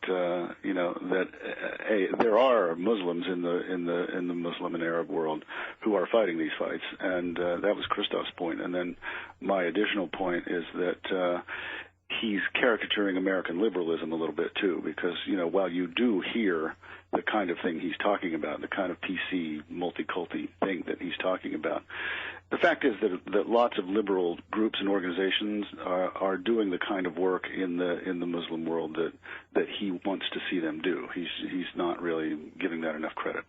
there are Muslims in the Muslim and Arab world who are fighting these fights, and that was Kristof's point. And then my additional point is that he's caricaturing American liberalism a little bit too, because while you do hear the kind of thing he's talking about, the kind of PC multi-culti thing that he's talking about, the fact is that lots of liberal groups and organizations are doing the kind of work in the Muslim world that he wants to see them do. He's not really giving that enough credit.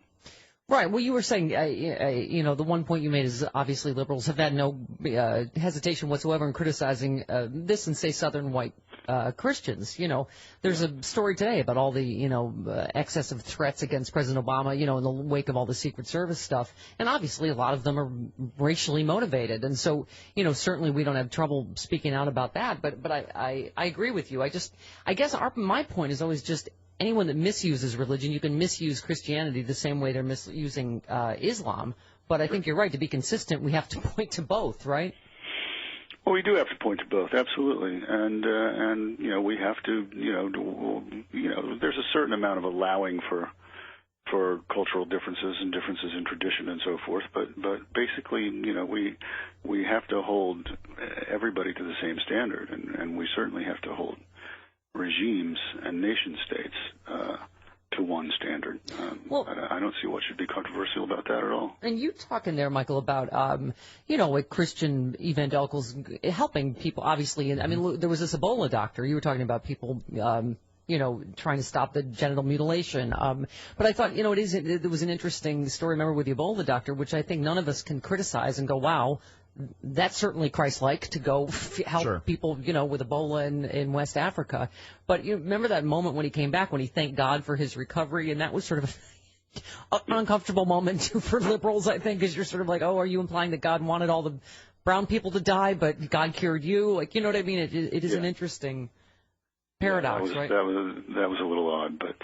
Right. Well, you were saying, the one point you made is obviously liberals have had no hesitation whatsoever in criticizing this and, say, Southern white Christians. There's a story today about all the, excessive threats against President Obama, in the wake of all the Secret Service stuff. And obviously a lot of them are racially motivated. And so, certainly we don't have trouble speaking out about that. But I agree with you. I guess my point is always just, anyone that misuses religion, you can misuse Christianity the same way they're misusing Islam. But I think you're right. To be consistent, we have to point to both, right? Well, we do have to point to both, absolutely. And we have to, there's a certain amount of allowing for cultural differences and differences in tradition and so forth. But basically, we have to hold everybody to the same standard, and we certainly have to hold regimes and nation states to one standard. I don't see what should be controversial about that at all. And you talking there, Michael, about like Christian evangelicals helping people. Obviously, and there was this Ebola doctor. You were talking about people. Trying to stop the genital mutilation. But I thought, it was an interesting story. Remember with the Ebola doctor, which I think none of us can criticize and go, wow. That's certainly Christ-like to go help people, with Ebola in West Africa. But you remember that moment when he came back, when he thanked God for his recovery, and that was sort of an uncomfortable moment for liberals, I think, because you're sort of like, oh, are you implying that God wanted all the brown people to die, but God cured you? Like, you know what I mean? It is an interesting. paradox, right? That was a little odd, but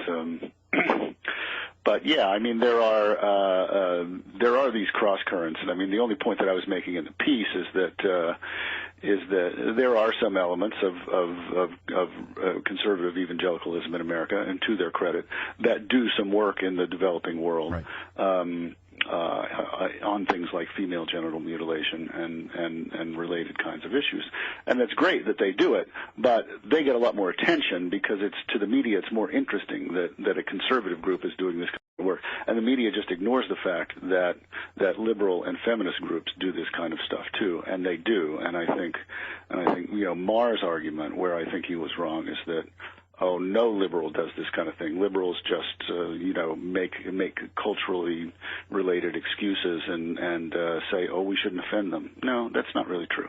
but yeah, I mean there are these cross currents, and I mean the only point that I was making in the piece is that there are some elements of conservative evangelicalism in America, and to their credit, that do some work in the developing world. Right. On things like female genital mutilation and related kinds of issues. And it's great that they do it, but they get a lot more attention because to the media it's more interesting that a conservative group is doing this kind of work. And the media just ignores the fact that liberal and feminist groups do this kind of stuff too, and they do. And I think Maher's argument, where I think he was wrong, is that no liberal does this kind of thing. Liberals just, make culturally related excuses and say, we shouldn't offend them. No, that's not really true.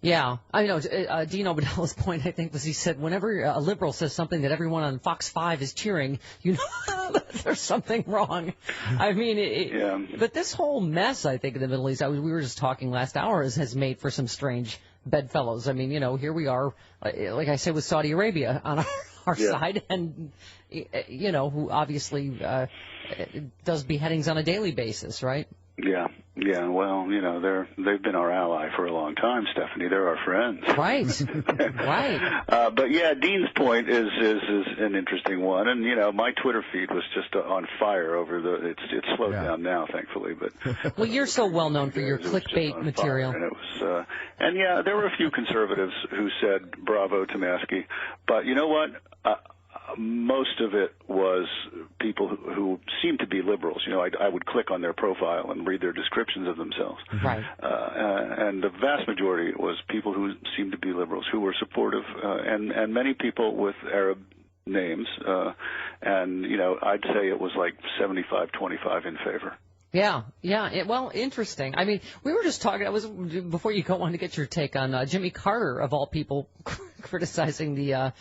Yeah, I know. Dino Badella's point, I think, was he said whenever a liberal says something that everyone on Fox 5 is cheering, there's something wrong. I mean, but this whole mess, I think, in the Middle East, we were just talking last hour, has made for some strange bedfellows. I mean, here we are, like I said, with Saudi Arabia on our side, and who obviously does beheadings on a daily basis, right? Yeah. Well, they've been our ally for a long time, Stephanie. They're our friends. Right. Right. But yeah, Dean's point is an interesting one, and my Twitter feed was just on fire over it's slowed down now, thankfully. But well, you're so well known for your clickbait material. And it was, there were a few conservatives who said bravo to Maskey, but you know what? Most of it was people who seemed to be liberals. I would click on their profile and read their descriptions of themselves. Right. And the vast majority was people who seemed to be liberals, who were supportive, and many people with Arab names. And I'd say it was like 75-25 in favor. Yeah. Well, interesting. I mean, we were just talking. Before you go on to get your take on Jimmy Carter, of all people, criticizing the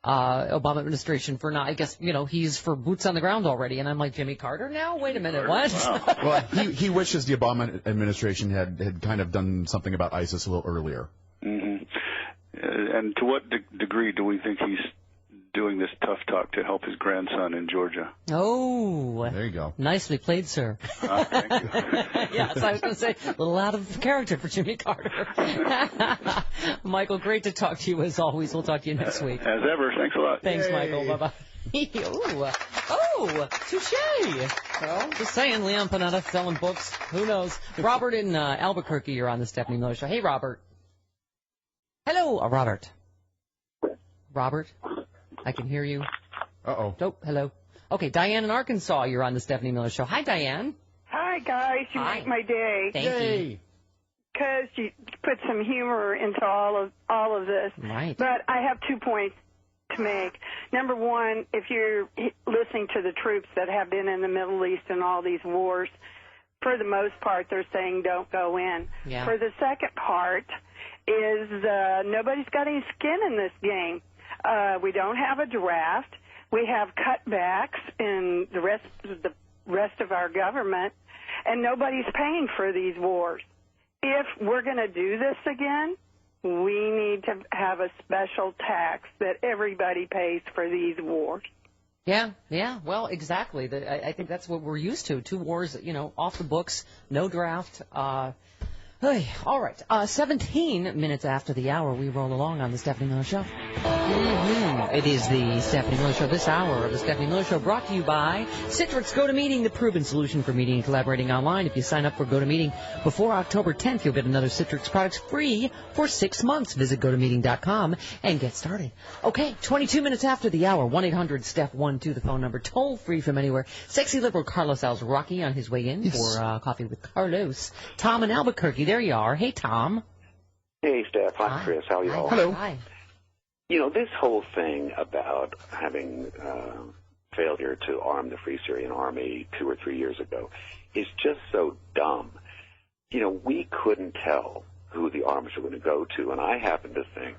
Obama administration for not, I guess, he's for boots on the ground already. And I'm like, Jimmy Carter now? Wait a minute, what? Wow. Well, he wishes the Obama administration had kind of done something about ISIS a little earlier. Mm-hmm. And to what degree do we think he's doing this tough talk to help his grandson in Georgia? Oh. There you go. Nicely played, sir. Thank you. Yes, I was going to say, a little out of character for Jimmy Carter. Michael, great to talk to you as always. We'll talk to you next week. As ever. Thanks a lot. Thanks, Michael. Bye-bye. Touche. Well, just saying, Leon Panetta selling books. Who knows? Robert in Albuquerque, you're on the Stephanie Miller Show. Hey, Robert. Hello, Robert. Robert? I can hear you. Uh-oh. Nope, hello. Okay, Diane in Arkansas, you're on the Stephanie Miller Show. Hi, Diane. Hi, guys. You make my day. Thank you. Because you put some humor into all of this. Right. But I have 2 points to make. Number one, if you're listening to the troops that have been in the Middle East and all these wars, for the most part, they're saying don't go in. Yeah. For the second part is nobody's got any skin in this game. We don't have a draft. We have cutbacks in the rest of our government, and nobody's paying for these wars. If we're going to do this again, we need to have a special tax that everybody pays for these wars. Yeah, well, exactly. I think that's what we're used to. 2 wars, off the books, no draft. All right, 17 minutes after the hour, we roll along on the Stephanie Miller Show. It is the Stephanie Miller Show. This hour of the Stephanie Miller Show brought to you by Citrix GoToMeeting, the proven solution for meeting and collaborating online. If you sign up for GoToMeeting before October 10th, you'll get another Citrix products free for 6 months. Visit GoToMeeting.com and get started. Okay, 22 minutes after the hour, 1-800-STEPH-12, the phone number, toll free from anywhere. Sexy liberal Carlos Alzaraki on his way in for Coffee with Carlos. Tom in Albuquerque, there you are. Hey, Tom. Hey, Steph. Hi, Chris. How are you all? Hello. Hi. This whole thing about having failure to arm the Free Syrian Army 2 or 3 years ago is just so dumb. We couldn't tell who the arms were going to go to, and I happen to think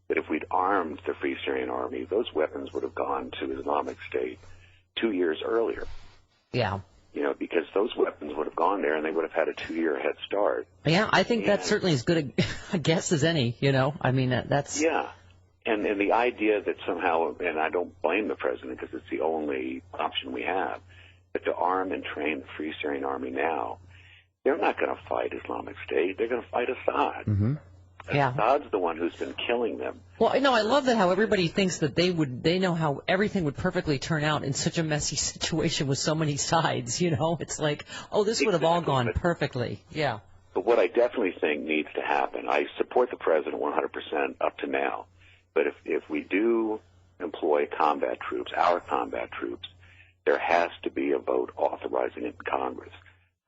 that if we'd armed the Free Syrian Army, those weapons would have gone to Islamic State 2 years earlier. Yeah. Because those weapons would have gone there and they would have had a 2-year head start. Yeah, I think that's certainly as good a guess as any, I mean, that's... Yeah. And the idea that somehow, and I don't blame the president because it's the only option we have, but to arm and train the Free Syrian Army now, they're not going to fight Islamic State. They're going to fight Assad. Mm-hmm. Yeah. Assad's the one who's been killing them. Well, no, I love that how everybody thinks that they know how everything would perfectly turn out in such a messy situation with so many sides, you know? It's like, oh, this would have all gone perfectly. Yeah. But what I definitely think needs to happen, I support the president 100% up to now, but if we do employ combat troops, our combat troops, there has to be a vote authorizing it in Congress.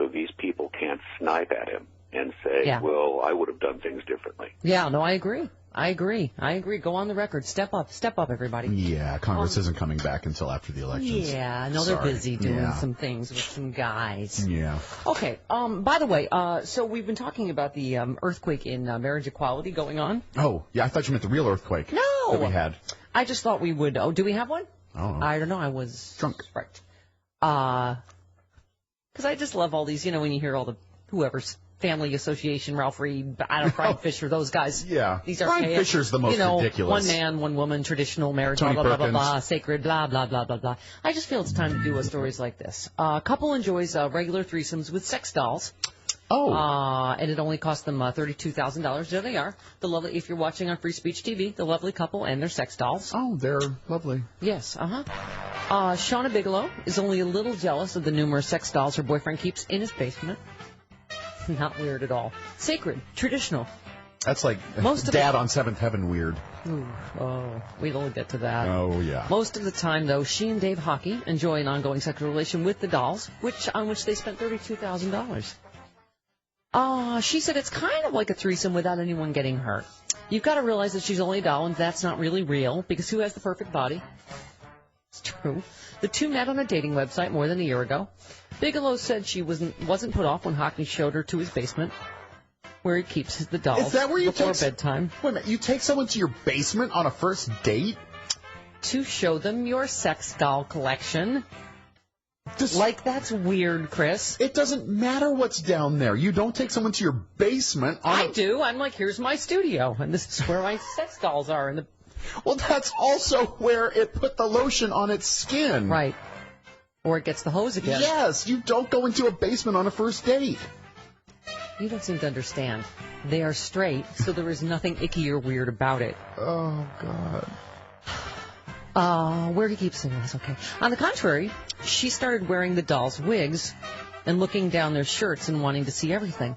So these people can't snipe at him and say, well, I would have done things differently. Yeah, no, I agree. Go on the record. Step up, everybody. Yeah, Congress isn't coming back until after the elections. Yeah, no, they're busy doing some things with some guys. Yeah. Okay, by the way, so we've been talking about the earthquake in marriage equality going on. Oh, yeah, I thought you meant the real earthquake that we had. I just thought we would. Oh, do we have one? Oh. I don't know. I was drunk. Right. Because I just love all these, you know, when you hear all the whoever's Family Association, Ralph Reed, Brian Fisher, those guys. Yeah. These are Brian Fisher's the most ridiculous. One man, one woman, traditional marriage, Tony blah, blah, blah, Perkins. blah, sacred, blah, blah, blah, blah, blah. I just feel it's time to do stories like this. A couple enjoys regular threesomes with sex dolls. Oh. And it only cost them $32,000. There they are. The lovely, if you're watching on Free Speech TV, the lovely couple and their sex dolls. Oh, they're lovely. Yes, Shauna Bigelow is only a little jealous of the numerous sex dolls her boyfriend keeps in his basement. Not weird at all. Sacred, traditional. That's like Dad on Seventh Heaven weird. Ooh, we'll get to that. Oh, yeah. Most of the time, though, she and Dave Hockey enjoy an ongoing sexual relation with the dolls, on which they spent $32,000. She said it's kind of like a threesome without anyone getting hurt. You've got to realize that she's only a doll and that's not really real, because who has the perfect body? It's true. The two met on a dating website more than a year ago. Bigelow said she wasn't put off when Hockney showed her to his basement, where he keeps the dolls Is that where you before bedtime. Wait a minute, you take someone to your basement on a first date? To show them your sex doll collection. That's weird, Chris. It doesn't matter what's down there. You don't take someone to your basement I do. I'm like, here's my studio, and this is where my sex dolls are. Well, that's also where it put the lotion on its skin. Right. Or it gets the hose again. Yes, you don't go into a basement on a first date. You don't seem to understand. They are straight, so there is nothing icky or weird about it. Oh, God. Where he keeps them is okay. On the contrary, she started wearing the dolls' wigs and looking down their shirts and wanting to see everything.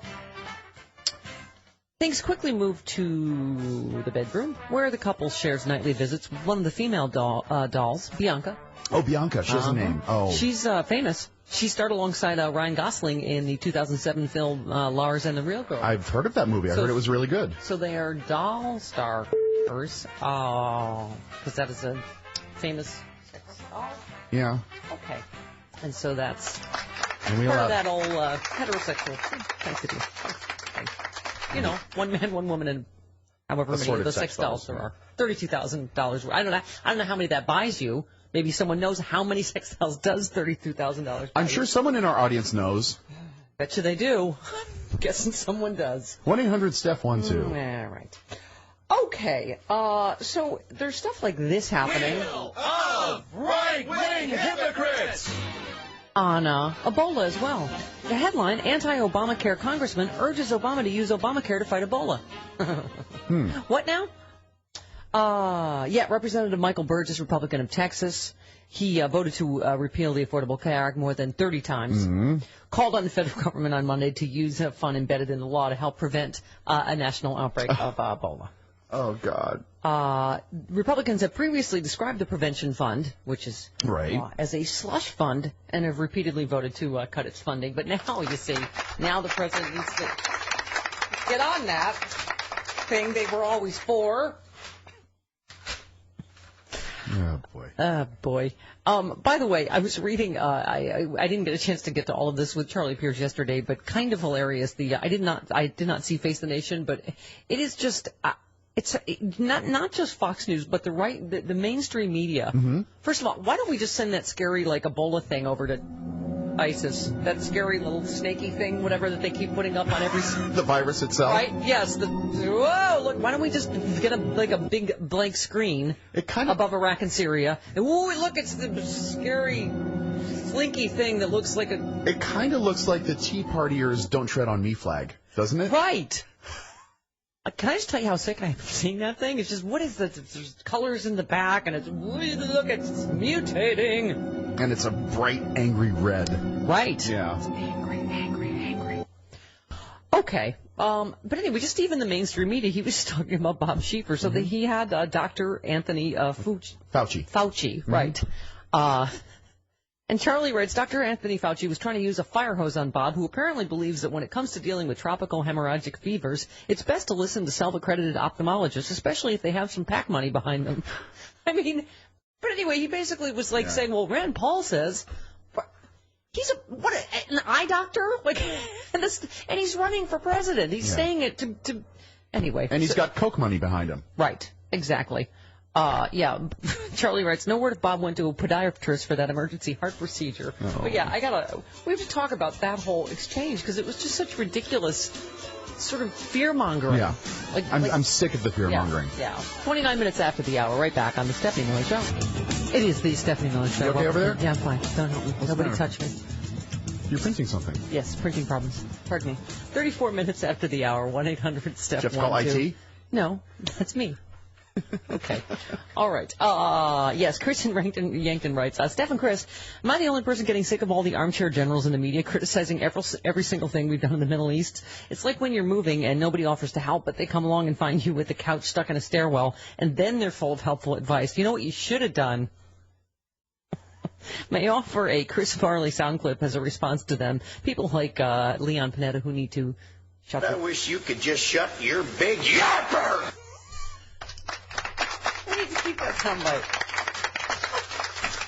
Things quickly moved to the bedroom, where the couple shares nightly visits with one of the female dolls, Bianca. Oh, Bianca. She has a name. Oh. She's famous. She starred alongside Ryan Gosling in the 2007 film Lars and the Real Girl. I've heard of that movie. I heard it was really good. So they are doll stars. Oh, because that is a famous sex doll? Yeah. Okay. And so that's and we part of that old heterosexual thing to do. You know, one man, one woman, and however many of those sex dolls there are. $32,000. I don't know how many that buys you. Maybe someone knows how many sex dolls does $32,000. I'm sure someone in our audience knows. Bet you they do. I'm guessing someone does. 1-800-STEPH-12. Yeah, right. Okay, so there's stuff like this happening. Wheel of right-wing hypocrites! On Ebola as well. The headline, anti-Obamacare congressman urges Obama to use Obamacare to fight Ebola. What now? Representative Michael Burgess, Republican of Texas. He voted to repeal the Affordable Care Act more than 30 times. Called on the federal government on Monday to use a fund embedded in the law to help prevent a national outbreak of Ebola. Oh, God. Republicans have previously described the prevention fund, which is as a slush fund, and have repeatedly voted to cut its funding. But now, you see, now the president needs to get on that thing they were always for. Oh, boy. Boy. By the way, I was reading, I didn't get a chance to get to all of this with Charlie Pierce yesterday, but kind of hilarious. I did not see Face the Nation, but it is just, it's not just Fox News, but the mainstream media. First of all, why don't we just send that scary, Ebola thing over to ISIS, that scary little snaky thing, whatever that they keep putting up on every... The virus itself? Right, yes. Whoa, look, why don't we just get a big blank screen above Iraq and Syria? And, whoa, look, it's the scary, slinky thing that looks like a... It kind of looks like the Tea Partiers Don't Tread on Me flag, doesn't it? Right. Can I just tell you how sick I am seeing that thing? It's just, what is that? There's colors in the back, and it's, look, it's mutating. And it's a bright, angry red. Right. Yeah. It's angry. Okay. But anyway, just even the mainstream media, he was talking about Bob Schieffer. So that he had Dr. Anthony Fauci, right. And Charlie writes, Dr. Anthony Fauci was trying to use a fire hose on Bob, who apparently believes that when it comes to dealing with tropical hemorrhagic fevers, it's best to listen to self-accredited ophthalmologists, especially if they have some PAC money behind them. I mean, but anyway, he basically was like saying, well, Rand Paul says, he's an eye doctor? Like, and he's running for president. He's saying it to anyway. And he's got Coke money behind him. Right, exactly. Charlie writes, no word if Bob went to a podiatrist for that emergency heart procedure. Oh. But yeah, we have to talk about that whole exchange because it was just such ridiculous sort of fear-mongering. Yeah. I'm sick of the fear-mongering. Yeah. 29 minutes after the hour, right back on the Stephanie Miller Show. It is the Stephanie Miller Show. You okay over there? Yeah, I'm fine. Don't help me. Nobody touch me. You're printing something. Yes, printing problems. Pardon me. 34 minutes after the hour, 1-800-STEPH. Jeff call IT? No, that's me. Okay. All right. Yes, Chris Yankton writes, Steph and Chris, am I the only person getting sick of all the armchair generals in the media criticizing every single thing we've done in the Middle East? It's like when you're moving and nobody offers to help, but they come along and find you with the couch stuck in a stairwell, and then they're full of helpful advice. You know what you should have done? May I offer a Chris Farley sound clip as a response to them? People like Leon Panetta who need to shut I wish you could just shut your big yapper! I need to keep that soundbite.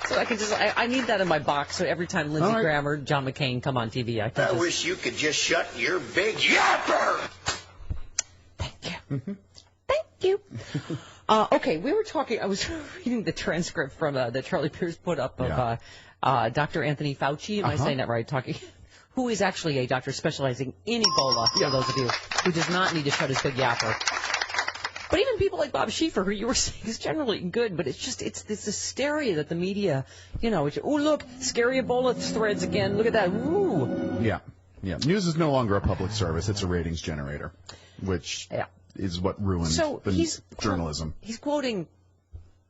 So I can I need that in my box, so every time Lindsey Graham or John McCain come on TV, I can wish you could just shut your big yapper! Thank you. Thank you. Okay, we were talking, I was reading the transcript from that Charlie Pierce put up of Dr. Anthony Fauci, am I saying that right? Who is actually a doctor specializing in Ebola, for those of you who does not need to shut his big yapper. But even people like Bob Schieffer, who you were saying is generally good, but it's this hysteria that the media, look, scary Ebola threads again, look at that, ooh. Yeah. News is no longer a public service, it's a ratings generator, which is what ruined the journalism. He's quoting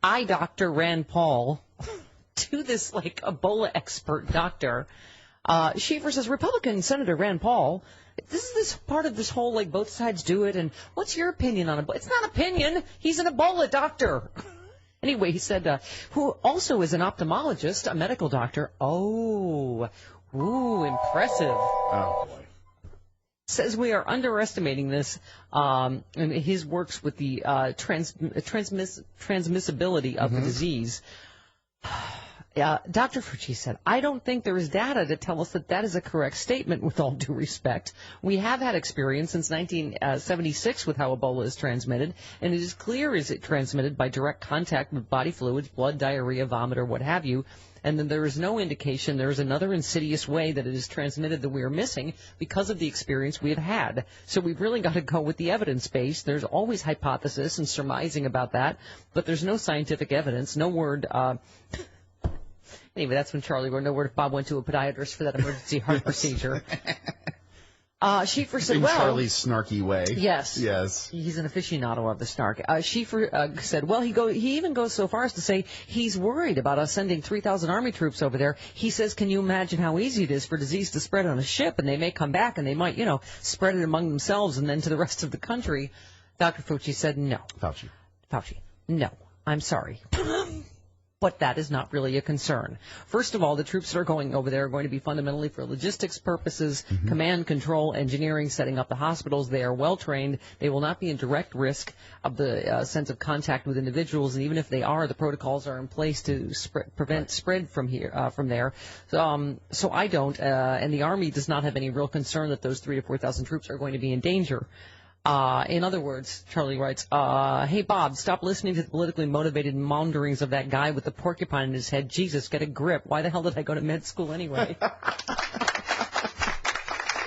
eye doctor Rand Paul to this, Ebola expert doctor. Schieffer says, Republican Senator Rand Paul, this part of this whole, both sides do it, and what's your opinion on Ebola? It's not opinion. He's an Ebola doctor. Anyway, he said, who also is an ophthalmologist, a medical doctor. Oh, ooh, impressive. Oh, boy. Says we are underestimating this in his works with the transmissibility of the disease. Dr. Fauci said, I don't think there is data to tell us that is a correct statement with all due respect. We have had experience since 1976 with how Ebola is transmitted, and it is clear is it transmitted by direct contact with body fluids, blood, diarrhea, vomit, or what have you, and then there is no indication there is another insidious way that it is transmitted that we are missing because of the experience we have had. So we've really got to go with the evidence base. There's always hypothesis and surmising about that, but there's no scientific evidence, no word... Anyway, that's when Charlie wrote, no word if Bob went to a podiatrist for that emergency heart procedure. Schieffer said, in Charlie's snarky way. Yes. He's an aficionado of the snark. Schieffer said, he even goes so far as to say he's worried about us sending 3,000 Army troops over there. He says, can you imagine how easy it is for disease to spread on a ship, and they may come back and they might, spread it among themselves and then to the rest of the country. Dr. Fauci said, no. Fauci, no. I'm sorry. But that is not really a concern. First of all, the troops that are going over there are going to be fundamentally for logistics purposes, command, control, engineering, setting up the hospitals. They are well-trained. They will not be in direct risk of the sense of contact with individuals, and even if they are, the protocols are in place to prevent spread from there. So I don't, and the Army does not have any real concern that those 3,000 to 4,000 troops are going to be in danger. In other words, Charlie writes, hey, Bob, stop listening to the politically motivated maunderings of that guy with the porcupine in his head. Jesus, get a grip. Why the hell did I go to med school anyway? Yeah,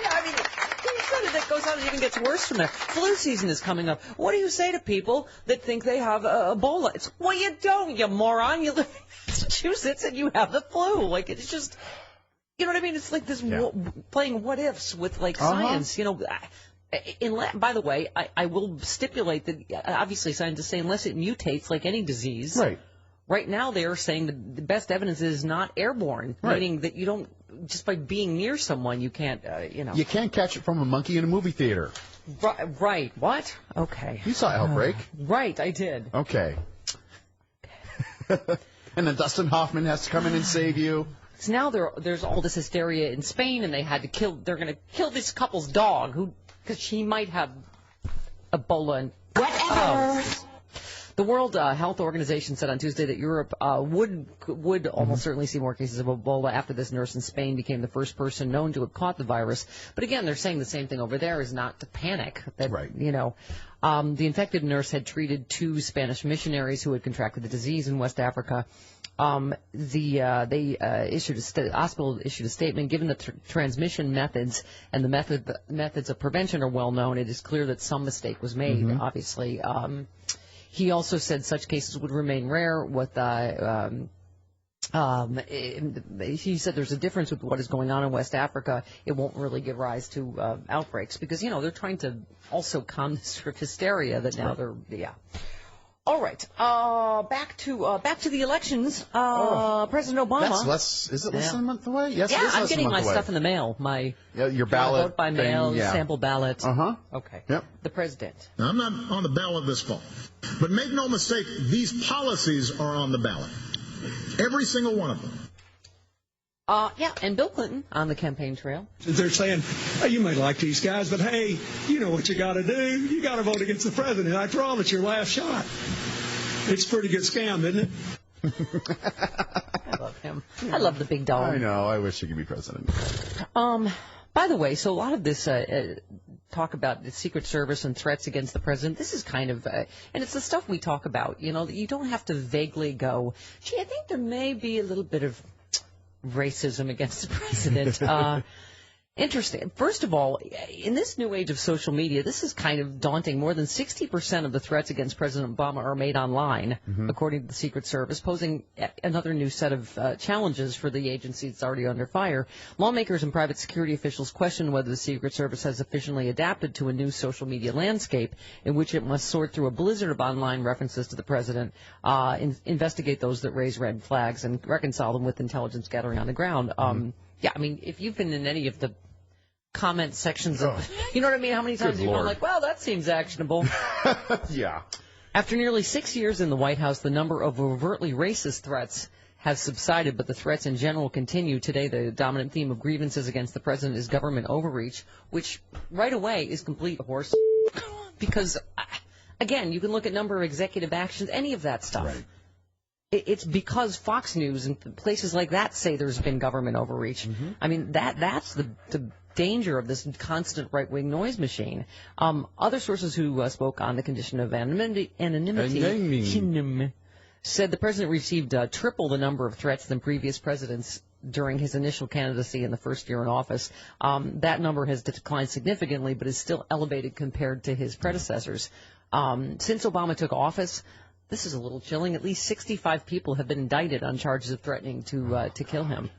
I mean, he said it. That goes on and even gets worse from there. Flu season is coming up. What do you say to people that think they have Ebola? It's, well, you don't, you moron. You live in Massachusetts and you have the flu. Like, it's just, you know what I mean? It's like this playing what ifs with, like, science, you know. By the way, I will stipulate that obviously scientists say unless it mutates like any disease. Right now they are saying that the best evidence is not airborne, meaning that you don't, just by being near someone, you can't, you know. You can't catch it from a monkey in a movie theater. Right. What? Okay. You saw Outbreak. Right, I did. Okay. And then Dustin Hoffman has to come in and save you. So now there's all this hysteria in Spain, and they're going to kill this couple's dog, because she might have Ebola. And whatever. The World Health Organization said on Tuesday that Europe would almost certainly see more cases of Ebola after this nurse in Spain became the first person known to have caught the virus. But again, they're saying the same thing over there, is not to panic. That, you know, the infected nurse had treated 2 Spanish missionaries who had contracted the disease in West Africa. The hospital issued a statement. Given the transmission methods and the methods of prevention are well known, it is clear that some mistake was made. Obviously, he also said such cases would remain rare. He said there's a difference with what is going on in West Africa. It won't really give rise to outbreaks because, you know, they're trying to also calm this sort of hysteria that now All right, back to the elections. President Obama. Is it less than a month away? Yes, yeah, it is I'm less getting than a month my away. stuff in the mail. Your ballot vote by mail, sample ballot. Okay. Yep. The president. Now, I'm not on the ballot this fall, but make no mistake, these policies are on the ballot. Every single one of them. Yeah, and Bill Clinton on the campaign trail. They're saying, hey, you may like these guys, but hey, you know what you got to do. You got to vote against the president. After all, it's your last shot. It's a pretty good scam, isn't it? I love him. I love the big dog. I know. I wish he could be president. By the way, so a lot of this talk about the Secret Service and threats against the president, this is kind of, and it's the stuff we talk about, you know, that you don't have to vaguely go, gee, I think there may be a little bit of racism against the president. Interesting. First of all, in this new age of social media, this is kind of daunting. More than 60% of the threats against President Obama are made online, according to the Secret Service, posing another new set of challenges for the agency that's already under fire. Lawmakers and private security officials question whether the Secret Service has efficiently adapted to a new social media landscape in which it must sort through a blizzard of online references to the president, investigate those that raise red flags, and reconcile them with intelligence gathering on the ground. Yeah, I mean, if you've been in any of the comment sections of, you know what I mean? How many times you've been like, well, that seems actionable. Yeah. After nearly 6 years in the White House, the number of overtly racist threats has subsided, but the threats in general continue. Today, the dominant theme of grievances against the president is government overreach, which right away is complete horse because, again, you can look at number of executive actions, any of that stuff. Right. It's because Fox News and places like that say there's been government overreach. I mean, that's the danger of this constant right-wing noise machine. Other sources who spoke on the condition of anonymity said the president received triple the number of threats than previous presidents during his initial candidacy in the first year in office. That number has declined significantly, but is still elevated compared to his predecessors. Since Obama took office, this is a little chilling. At least 65 people have been indicted on charges of threatening to kill him.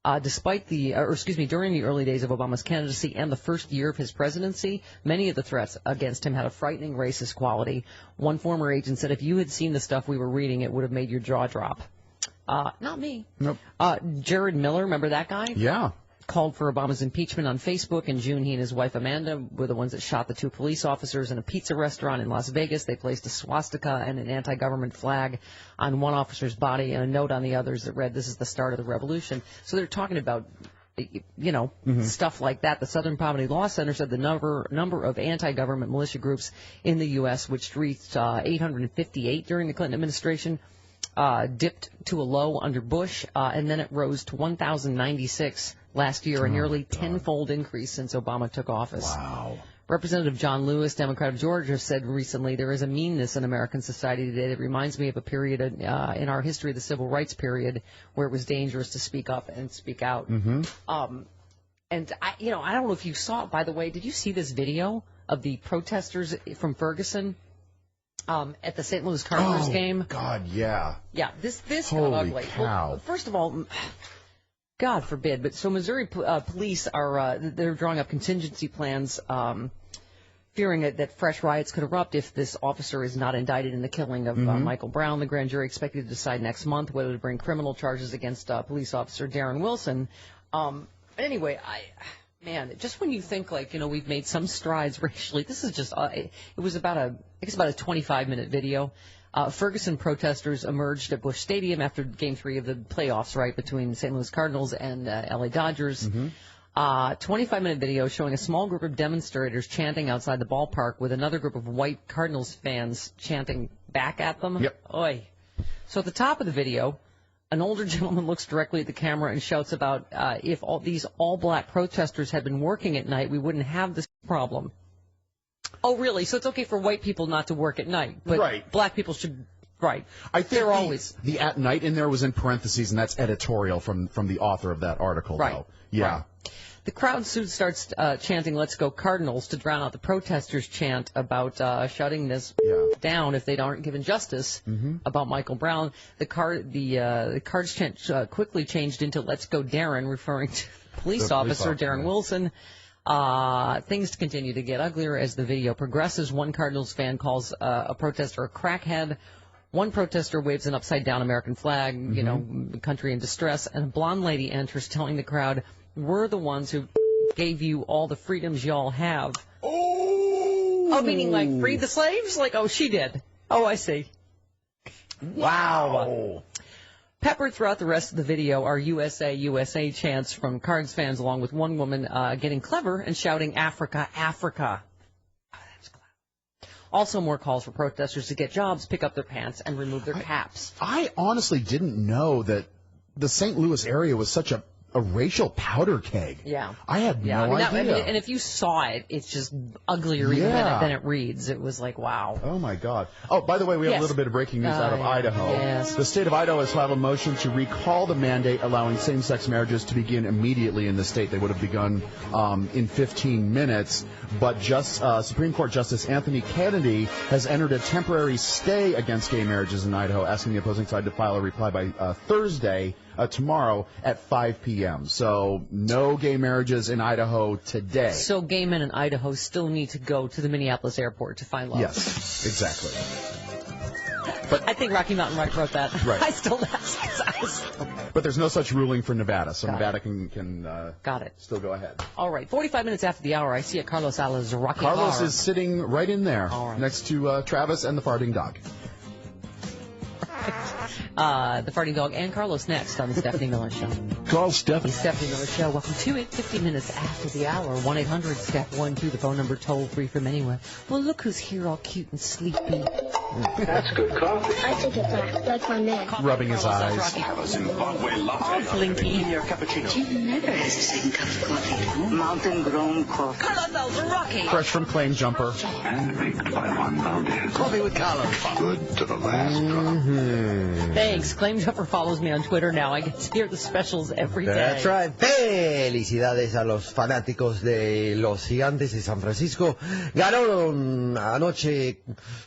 During the early days of Obama's candidacy and the first year of his presidency, many of the threats against him had a frightening racist quality. One former agent said, if you had seen the stuff we were reading, it would have made your jaw drop. Not me. Nope. Jared Miller, remember that guy? Yeah. Called for Obama's impeachment on Facebook. In June, he and his wife Amanda were the ones that shot the 2 police officers in a pizza restaurant in Las Vegas. They placed a swastika and an anti-government flag on one officer's body and a note on the others that read, "This is the start of the revolution." So they're talking about, you know, stuff like that. The Southern Poverty Law Center said the number of anti-government militia groups in the U.S., which reached 858 during the Clinton administration, dipped to a low under Bush, and then it rose to 1,096 last year, a nearly tenfold increase since Obama took office. Wow. Representative John Lewis, Democrat of Georgia, said recently there is a meanness in American society today that reminds me of a period in our history, the civil rights period, where it was dangerous to speak up and speak out. Mm-hmm. And I don't know if you saw it, by the way. Did you see this video of the protesters from Ferguson at the St. Louis Cardinals game? God, yeah. Yeah, this Holy got ugly. cow. Well, first of all, God forbid, but so Missouri police are they're drawing up contingency plans, fearing that fresh riots could erupt if this officer is not indicted in the killing of Michael Brown. The grand jury expected to decide next month whether to bring criminal charges against police officer Darren Wilson. Anyway, man, just when you think we've made some strides racially, this is just it was about a 25-minute video. Ferguson protesters emerged at Busch Stadium after Game 3 of the playoffs, right, between the St. Louis Cardinals and LA Dodgers. 25-minute video showing a small group of demonstrators chanting outside the ballpark with another group of white Cardinals fans chanting back at them. Yep. Oy. So at the top of the video, an older gentleman looks directly at the camera and shouts about if these all-black protesters had been working at night, we wouldn't have this problem. Oh, really? So it's okay for white people not to work at night, but black people should, right. I think they're always. The at night in there was in parentheses, and that's editorial from the author of that article, right. though. Yeah. Right. The crowd soon starts chanting, "Let's go Cardinals," to drown out the protesters' chant about shutting this down if they aren't given justice about Michael Brown. The Cards chant quickly changed into "Let's go Darren," referring to police officer Darren Wilson. Things continue to get uglier as the video progresses. One Cardinals fan calls a protester a crackhead. One protester waves an upside-down American flag, country in distress, and a blonde lady enters telling the crowd, "We're the ones who gave you all the freedoms y'all have." Oh, meaning like free the slaves? Like, oh, she did. Oh, I see. Wow. Peppered throughout the rest of the video are USA, USA chants from Cards fans, along with one woman getting clever and shouting, "Africa, Africa." Oh, that's clever. Also more calls for protesters to get jobs, pick up their pants, and remove their caps. I honestly didn't know that the St. Louis area was such a racial powder keg. Yeah. I had no idea. And if you saw it, it's just uglier even than it reads. It was like, wow. Oh, my God. Oh, by the way, we have a little bit of breaking news out of Idaho. Yes. The state of Idaho has filed a motion to recall the mandate allowing same-sex marriages to begin immediately in the state. They would have begun in 15 minutes. But Supreme Court Justice Anthony Kennedy has entered a temporary stay against gay marriages in Idaho, asking the opposing side to file a reply by Thursday, tomorrow at 5 p.m. So no gay marriages in Idaho today. So gay men in Idaho still need to go to the Minneapolis airport to find love. Yes, exactly. But I think Rocky Mountain wrote that. Right. I still ask. But there's no such ruling for Nevada, so Nevada can Got it. Still go ahead. All right, 45 minutes after the hour, I see a Carlos Ala's Rocky Carlos car. is sitting right in there, next to Travis and the farting dog. The Farting Dog and Carlos next on the Stephanie Miller Show. Call Stephanie. The Stephanie Miller Show. Welcome to it. 50 minutes after the hour. 1-800-STEP-1-2, the phone number toll free from anywhere. Well, look who's here all cute and sleepy. That's good coffee. I take it back, like my man. Rubbing his eyes. Oh, Blinky. Your cappuccino. Jim never has a second cup of coffee at home. Mountain grown coffee. Carlos Al's Rocky. Fresh from Claim Jumper. Handpicked by Juan Valdez. Coffee with Carlos. Good to the last drop. Thanks. Claim Jumper follows me on Twitter now. I get to hear the specials every day. That's right. Felicidades a los fanáticos de los Gigantes de San Francisco. Ganaron anoche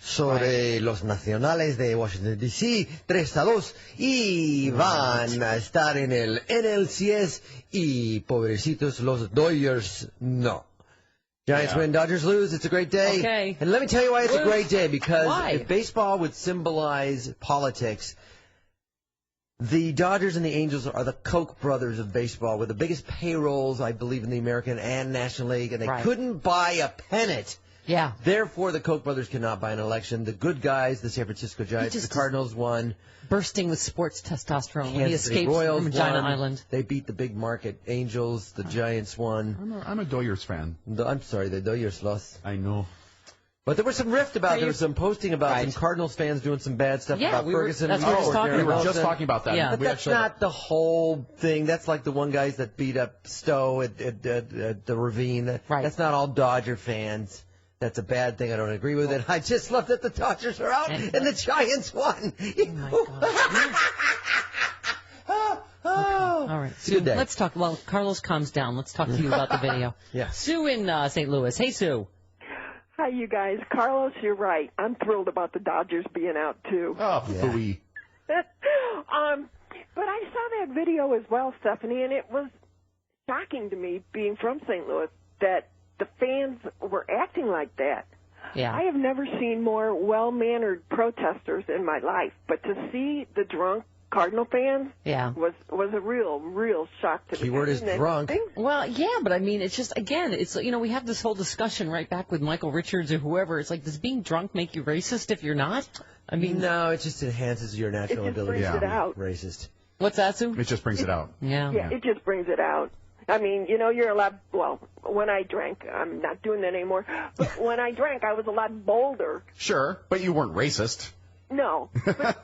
sobre los Nacionales de Washington, D.C. 3-2 y van a estar en el NLCS y pobrecitos los Dodgers no. Giants win, Dodgers lose. It's a great day. Okay. And let me tell you why it's a great day. Because Why? if baseball would symbolize politics, the Dodgers and the Angels are the Koch brothers of baseball, with the biggest payrolls, I believe, in the American and National League, and they couldn't buy a pennant. Yeah. Therefore, the Koch brothers cannot buy an election. The good guys, the San Francisco Giants, the Cardinals won. Bursting with sports testosterone when he Kansas City escapes Royals from Regina won. Island. They beat the big market Angels. The Giants won. I'm a Dodgers fan. I'm sorry, the Dodgers lost. I know. But there was some rift about, there was some posting about some Cardinals fans doing some bad stuff about Ferguson. That's what we were just talking about that. Yeah. But that's not the whole thing. That's like the one guys that beat up Stowe at the Ravine. Right. That's not all Dodger fans. That's a bad thing. I don't agree with it. I just love that the Dodgers are out and the Giants won. Oh, my God. All right. Sue, let's talk. While Carlos calms down, let's talk to you about the video. Yes. Sue in St. Louis. Hey, Sue. Hi, you guys. Carlos, you're right. I'm thrilled about the Dodgers being out, too. Oh, phooey. But I saw that video as well, Stephanie, and it was shocking to me, being from St. Louis, that the fans were acting like that. Yeah. I have never seen more well-mannered protesters in my life, but to see the drunk Cardinal fans was a real shock to me. Keyword is drunk. Well, yeah, but I mean, it's just, again, it's, we have this whole discussion right back with Michael Richards or whoever. It's like, does being drunk make you racist if you're not? I mean, no, it just enhances your natural ability to be racist. What's that, Sue? It just brings it out. Yeah, it just brings it out. I mean, you're a lot, well, when I drank, I'm not doing that anymore, but when I drank, I was a lot bolder. Sure, but you weren't racist. No.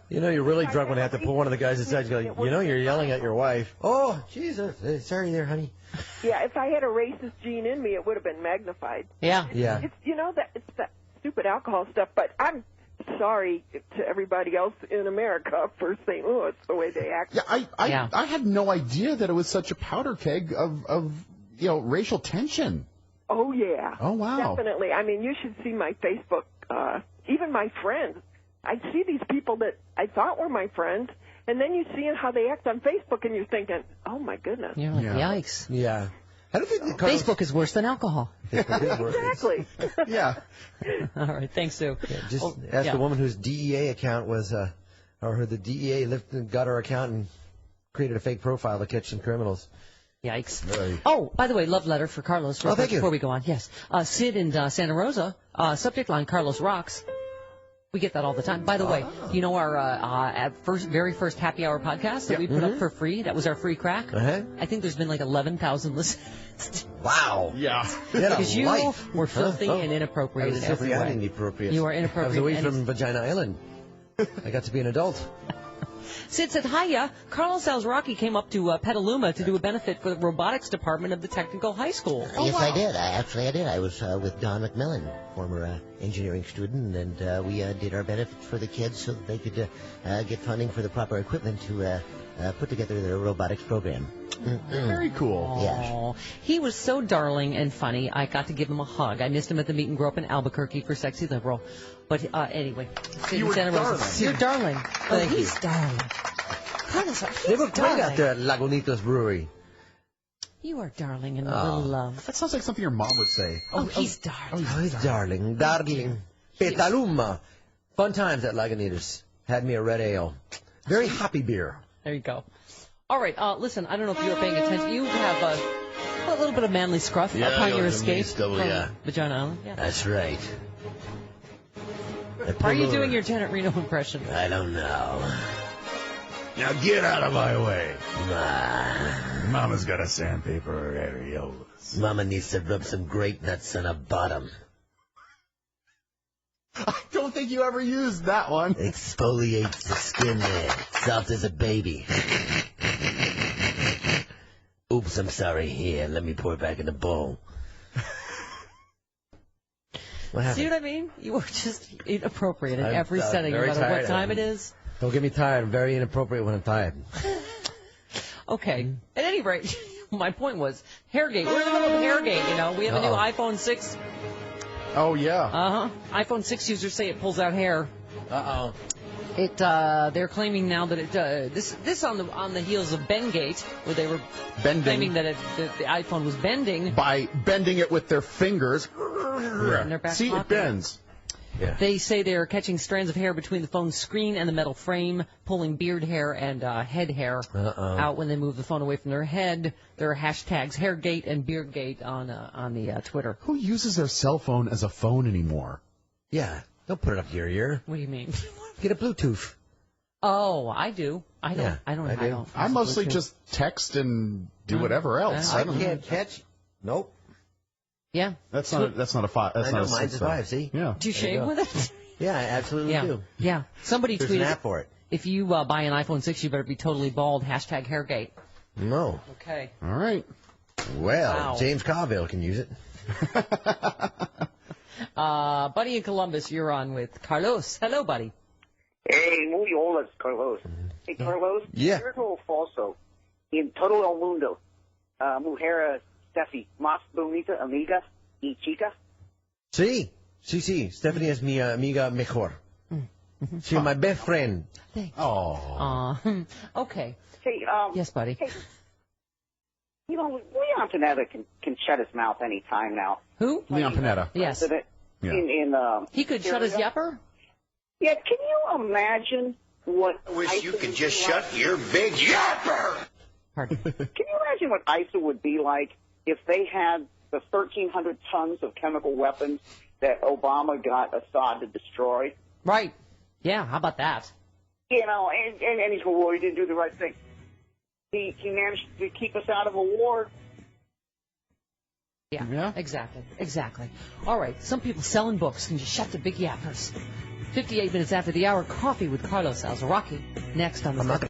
You're really drunk when I have to pull one of the guys aside and go, you're yelling at your wife. Oh, Jesus. Sorry there, honey. Yeah, if I had a racist gene in me, it would have been magnified. Yeah. It's it's that stupid alcohol stuff, but I'm sorry to everybody else in America for St. Louis, the way they act. Yeah, I had no idea that it was such a powder keg of racial tension. Oh, yeah. Oh, wow. Definitely. I mean, you should see my Facebook, even my friends. I see these people that I thought were my friends, and then you see how they act on Facebook, and you're thinking, oh, my goodness. You're like, yikes. Yeah. I don't think Facebook is worse than alcohol. Exactly. Yeah. All right. Thanks, Sue. Yeah, just ask the woman whose DEA account was, or the DEA got her account and created a fake profile to catch some criminals. Yikes. Right. Oh, by the way, love letter for Carlos. Thank you. Before we go on. Yes. Sid in Santa Rosa, subject line, Carlos rocks. We get that all the time. By the way, our very first happy hour podcast that we put up for free, that was our free crack. I think there's been like 11,000 listens. Wow. Yeah. Because you were filthy and inappropriate in every way. Inappropriate. You are inappropriate. I was away from Vagina Island. I got to be an adult. Sid said, hiya. Carlos Alzraki came up to Petaluma to do a benefit for the robotics department of the technical high school. Yes, wow. I did. I did. I was with Don McMillan, former engineering student, and we did our benefits for the kids so that they could get funding for the proper equipment to put together their robotics program. Very cool. Yeah. He was so darling and funny. I got to give him a hug. I missed him at the meet and grow up in Albuquerque for Sexy Liberal. But anyway, you were darling. You're darling. Thank you. He's darling. They look great out there at Lagunitas Brewery. You are darling and a little love. That sounds like something your mom would say. Oh, he's darling. Oh, he's darling. Darling. Petaluma. Fun times at Lagunitas. Had me a red ale. Very happy beer. There you go. All right, listen, I don't know if you were paying attention. You have a little bit of manly scruff upon your escape from Vagina Island. Yeah. That's right. How are you doing your Janet Reno impression? I don't know. Now get out of my way. Mama's got a sandpaper areolas. Mama needs to rub some grape nuts on her bottom. I don't think you ever used that one. Exfoliates the skin there. Soft as a baby. Oops, I'm sorry. Here, let me pour it back in the bowl. See what I mean? You were just inappropriate in every setting, no matter what time it is. Don't get me tired. I'm very inappropriate when I'm tired. Okay. At any rate, my point was, Hairgate. We're in the middle of Hairgate, We have a new iPhone 6. Oh, yeah. Uh-huh. iPhone 6 users say it pulls out hair. Uh-oh. They're claiming now that it this on the heels of Bengate, where they were claiming that the iPhone was bending by bending it with their fingers. In their back See, pocket. it bends. Yeah. They say they're catching strands of hair between the phone's screen and the metal frame, pulling beard hair and head hair out when they move the phone away from their head. There are hashtags Hairgate and Beardgate on the Twitter. Who uses their cell phone as a phone anymore? Yeah, don't put it up to your ear. What do you mean? Get a Bluetooth. Oh, I do. I don't. I mostly just text and do whatever else. I can't catch. Nope. Yeah. That's not a 5. That's I not know, a mine's 6. a 5, see? Yeah. Do you shave with it? Yeah, I absolutely do. Yeah. Somebody There's tweeted an app for it. if you buy an iPhone 6, you better be totally bald. Hashtag Hairgate. No. Okay. All right. Well, Wow. James Carville can use it. Buddy in Columbus, you're on with Carlos. Hello, buddy. Hey, muy hola, Carlos. Hey, Carlos. Yeah. Cierto o falso. En todo el mundo, mujer Steffi, más bonita amiga y chica. Sí. Stephanie es mi amiga mejor. She's my best friend. Oh. Okay. Hey, yes, buddy. Hey, you know, Leon Panetta can shut his mouth any time now. Who? Leon Panetta. Yes. Yeah. He could shut his yapper? Yeah, can you imagine what... I wish you could just shut your big yapper! Pardon. Can you imagine what ISIL would be like if they had the 1,300 tons of chemical weapons that Obama got Assad to destroy? Right. Yeah, how about that? You know, and he's well, he didn't do the right thing. He managed to keep us out of a war. Yeah, exactly. All right, some people selling books can just shut the big yappers. 58 minutes after the hour, Coffee with Carlos Alzaraki. Next on the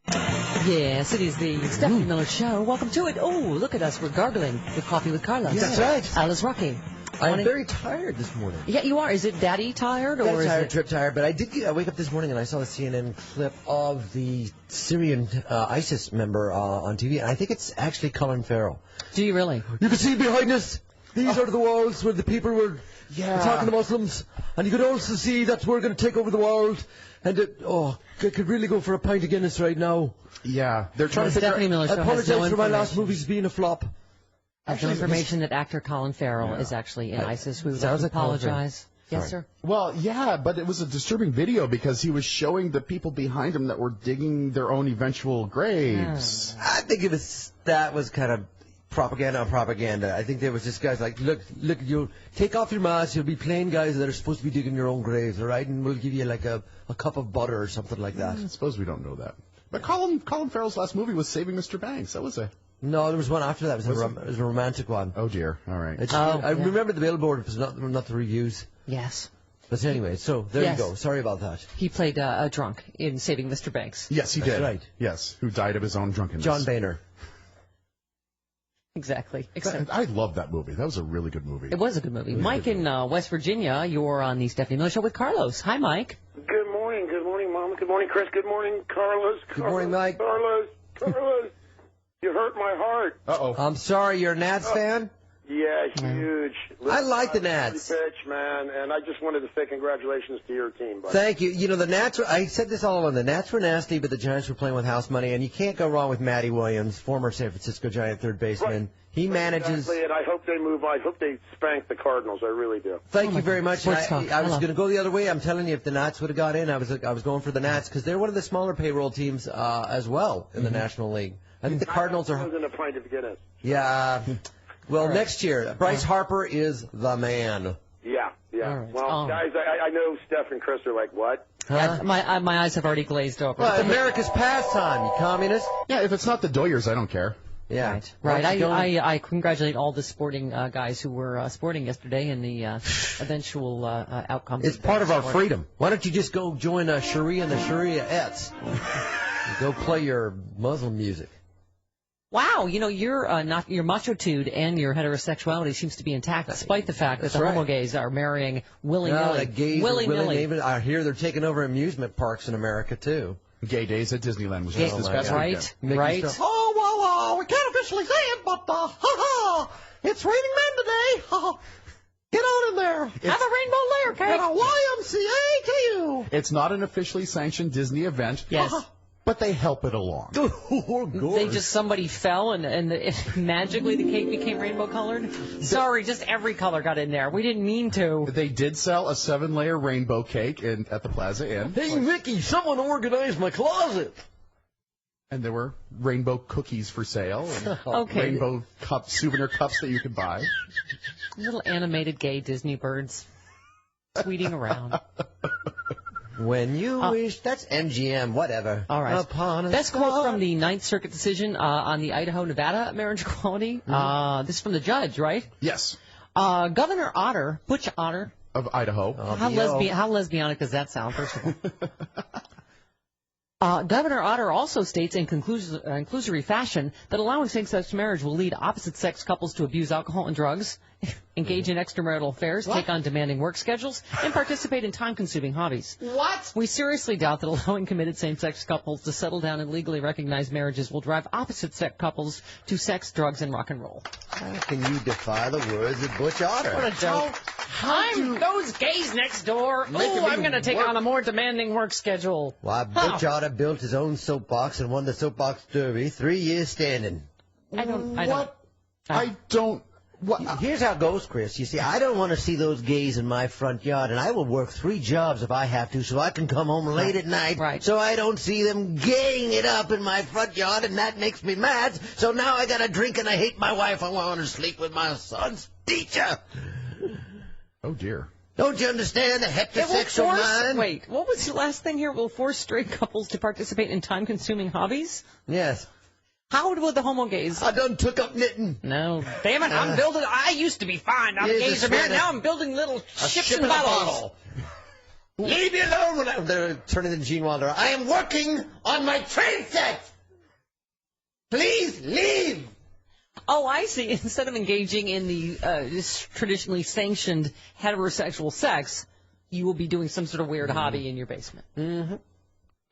Yes, it is the Stephanie Miller Show. Welcome to it. Oh, look at us. We're gargling with Coffee with Carlos. That's right. Alzaraki. I'm very tired this morning. Yeah, you are. Is it daddy tired? Or is it... trip tired, but I did wake up this morning and I saw the CNN clip of the Syrian ISIS member on TV, and I think it's actually Colin Farrell. Do you really? You can see behind us, these are the walls where the people were attacking the Muslims, and you could also see that we're going to take over the world, and I could really go for a pint of Guinness right now. Yeah, they're trying to figure Stephanie Miller I Show apologize has no for my last information. movies being a flop. Actually, information that actor Colin Farrell is actually in ISIS. We would like to apologize. Yes, sir. Well, yeah, but it was a disturbing video because he was showing the people behind him that were digging their own eventual graves. I think that was kind of propaganda on propaganda. I think there was just guys like, look, you take off your mask, you'll be plain guys that are supposed to be digging your own graves, all right? And we'll give you like a cup of butter or something like that. I suppose we don't know that. But Colin Farrell's last movie was Saving Mr. Banks. That was a... No, there was one after that. It was a romantic one. Oh, dear. All right. I remember the billboard. It was not the reviews. Yes. But anyway, so there you go. Sorry about that. He played a drunk in Saving Mr. Banks. Yes, he did. That's right. Yes, who died of his own drunkenness. John Boehner. Exactly. I love that movie. That was a really good movie. It was a good movie. Mike in West Virginia, you're on the Stephanie Miller Show with Carlos. Hi, Mike. Good morning, Mama. Good morning, Chris. Good morning, Carlos. Good morning, Mike. Carlos. You hurt my heart. Uh-oh. I'm sorry, you're a Nats fan? Yeah, huge. I like the Nats. Pitch, man, and I just wanted to say congratulations to your team, buddy. Thank you. You know, the Nats, I said this all along, the Nats were nasty, but the Giants were playing with house money, and you can't go wrong with Matty Williams, former San Francisco Giant third baseman. Right. He manages... Exactly, and I hope they move on. I hope they spank the Cardinals. I really do. Thank you very much. I was Hello. going to go the other way. I'm telling you, if the Nats would have got in, I was going for the Nats, because they're one of the smaller payroll teams as well in the National League. I think the Cardinals I are... wasn't a pint of Guinness. Yeah. Well, next year, Bryce Harper is the man. Yeah. Right. Well, guys, I know Steph and Chris are like, what? Yeah, my eyes have already glazed over. Well, America's pastime, you communist. Yeah, if it's not the Doyers, I don't care. Yeah. Right. I congratulate all the sporting guys who were sporting yesterday in the eventual outcomes. It's part of our freedom. Why don't you just go join Sharia and the Shariaettes? Go play your Muslim music. Wow, you know, your macho-tude and your heterosexuality seems to be intact, despite the fact that the homo gays are marrying willy-nilly. The gays willy-nilly. I hear they're taking over amusement parks in America, too. Gay Days at Disneyland was just this past right, weekend. right. Oh, well, we can't officially say it, but, it's raining men today. Get on in there. Have a rainbow layer cake. And a YMCA to you. It's not an officially sanctioned Disney event. Yes. But they help it along. Somebody fell and magically the cake became rainbow colored. Sorry, just every color got in there. We didn't mean to. They did sell a 7-layer rainbow cake at the Plaza Inn. Hey, Mickey, someone organized my closet. And there were rainbow cookies for sale. And Okay. Rainbow souvenir cups that you could buy. Little animated gay Disney birds tweeting around. When you wish, that's MGM, whatever. All right. Upon a Best quote star. from the Ninth Circuit decision on the Idaho-Nevada marriage equality. This is from the judge, right? Yes. Governor Otter, Butch Otter. Of Idaho. How lesbianic does that sound, first of all? Governor Otter also states in conclusory fashion that allowing same-sex marriage will lead opposite-sex couples to abuse alcohol and drugs, engage in extramarital affairs, take on demanding work schedules, and participate in time-consuming hobbies. What? We seriously doubt that allowing committed same-sex couples to settle down in legally recognized marriages will drive opposite-sex couples to sex, drugs, and rock and roll. How can you defy the words of Butch Otter? What a joke. Those gays next door. Oh, I'm going to take on a more demanding work schedule. Why, Butch Otter built his own soapbox and won the soapbox derby 3 years standing. Here's how it goes, Chris. You see, I don't want to see those gays in my front yard, and I will work 3 jobs if I have to, so I can come home late at night, so I don't see them gaying it up in my front yard, and that makes me mad. So now I got to drink, and I hate my wife. I want to sleep with my son's teacher. Oh, dear. Don't you understand the heterosexual mind? Wait, what was the last thing here? Will force straight couples to participate in time-consuming hobbies? Yes. How would the homo gays? I done took up knitting. No. Damn it, I'm building... I used to be fine. Now the gays are married. Now I'm building little ships and bottles. Leave me alone when they're turning into Gene Wilder. I am working on my train set. Please leave. Oh, I see. Instead of engaging in the traditionally sanctioned heterosexual sex, you will be doing some sort of weird hobby in your basement. Mm-hmm.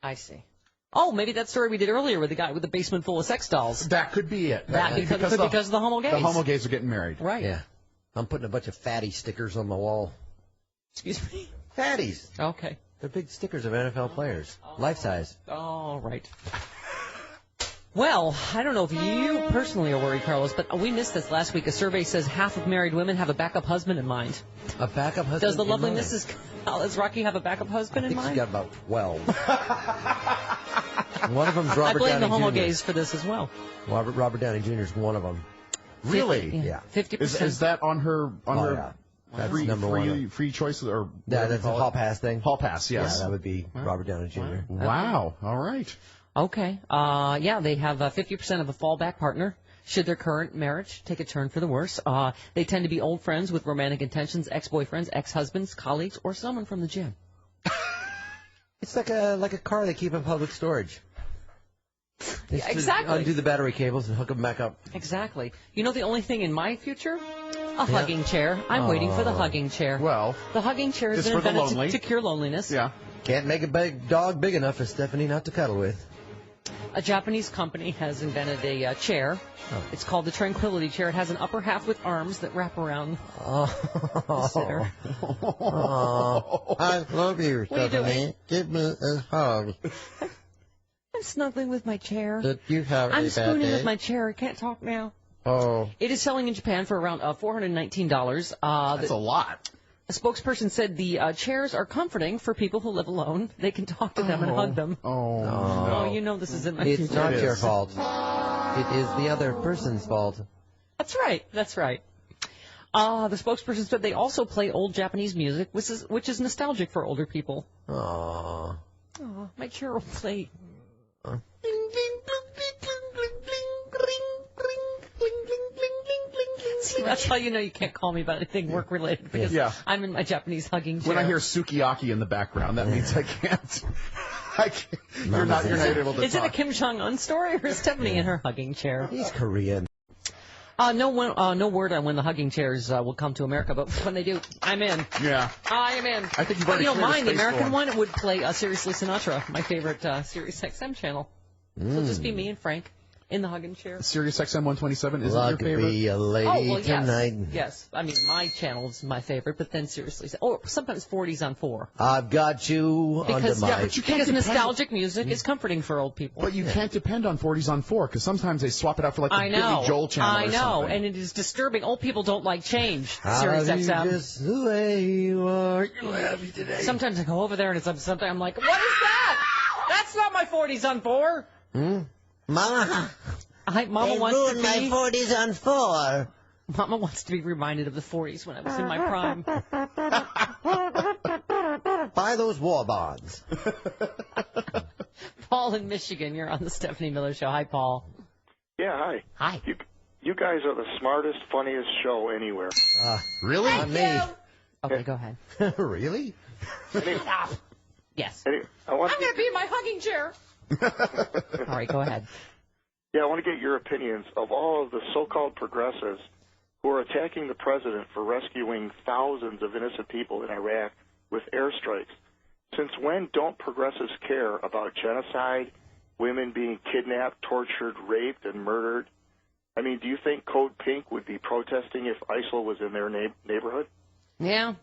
I see. Oh, maybe that story we did earlier with the guy with the basement full of sex dolls. That could be it. Because of the homo gays. The homo gays are getting married. Right. Yeah. I'm putting a bunch of fatty stickers on the wall. Excuse me? Fatties. Okay. They're big stickers of NFL players. Life size. Oh, right. Well, I don't know if you personally are worried, Carlos, but we missed this last week. A survey says half of married women have a backup husband in mind. A backup husband? Does the lovely Mrs. Alice Rocky have a backup husband in mind? She's got about 12. One of them's Robert Downey Jr. I blame the homo gays for this as well. Robert Downey Jr. is one of them. Really? Yeah. 50%. Is that on her? Yeah. That's number one. Free choices or? Yeah, that's a hall pass thing. Hall pass, yes. Yeah, that would be Robert Downey Jr. Wow. All right. Okay. Yeah, they have 50% of a fallback partner should their current marriage take a turn for the worse. They tend to be old friends with romantic intentions, ex-boyfriends, ex-husbands, colleagues, or someone from the gym. It's like a car they keep in public storage. Yeah, exactly. Undo the battery cables and hook them back up. Exactly. You know the only thing in my future? A hugging chair. I'm waiting for the hugging chair. Well, the hugging chair has been invented to cure loneliness. Yeah. Can't make a big dog big enough for Stephanie not to cuddle with. A Japanese company has invented a chair. It's called the Tranquility Chair. It has an upper half with arms that wrap around the sitter. I love you, Stephanie. Give me a hug. I'm snuggling with my chair. Did you have I'm a bad spooning day? with my chair. I can't talk now. Oh. It is selling in Japan for around $419. That's a lot. A spokesperson said the chairs are comforting for people who live alone. They can talk to them and hug them. Oh, no. Oh, you know this isn't my It's future. not your fault. It is the other person's fault. That's right. That's right. The spokesperson said they also play old Japanese music, which is nostalgic for older people. Aww. Oh, my chair will play. See, that's how you know you can't call me about anything work-related, because I'm in my Japanese hugging chair. When I hear sukiyaki in the background, that means I can't. You're not able to Is talk. it a Kim Jong-un story, or is Stephanie in her hugging chair? He's Korean. No word on when the hugging chairs will come to America, but when they do, I'm in. Yeah. I am in. I think you've already cleared mine, the space American for one, would play Seriously Sinatra, my favorite Sirius XM channel. So it'll just be me and Frank in the hugging chair. Sirius XM 127 isn't your favorite? Be a lady tonight. Yes. I mean, my channel is my favorite, but then seriously, sometimes 40s on 4. I've got you under my... Because nostalgic music is comforting for old people. But you can't depend on 40s on 4, because sometimes they swap it out for like the Billy Joel channel I or know, something. and it is disturbing. Old people don't like change. Sirius XM. Just the way you are. You'll have me today. Sometimes I go over there and it's something. I'm like, what is that? That's not my 40s on 4. Mama. Mama wants to be... my 40s on 4. Mama wants to be reminded of the 40s when I was in my prime. Buy those war bonds. Paul in Michigan, you're on the Stephanie Miller Show. Hi, Paul. Yeah, hi. Hi. You guys are the smartest, funniest show anywhere. Really? Thank you. Okay, go ahead. Really? Yes. I want I'm going to be in my hugging chair. All right, go ahead. Yeah, I want to get your opinions of all of the so-called progressives who are attacking the president for rescuing thousands of innocent people in Iraq with airstrikes. Since when don't progressives care about genocide, women being kidnapped, tortured, raped, and murdered? I mean, do you think Code Pink would be protesting if ISIL was in their neighborhood? Yeah.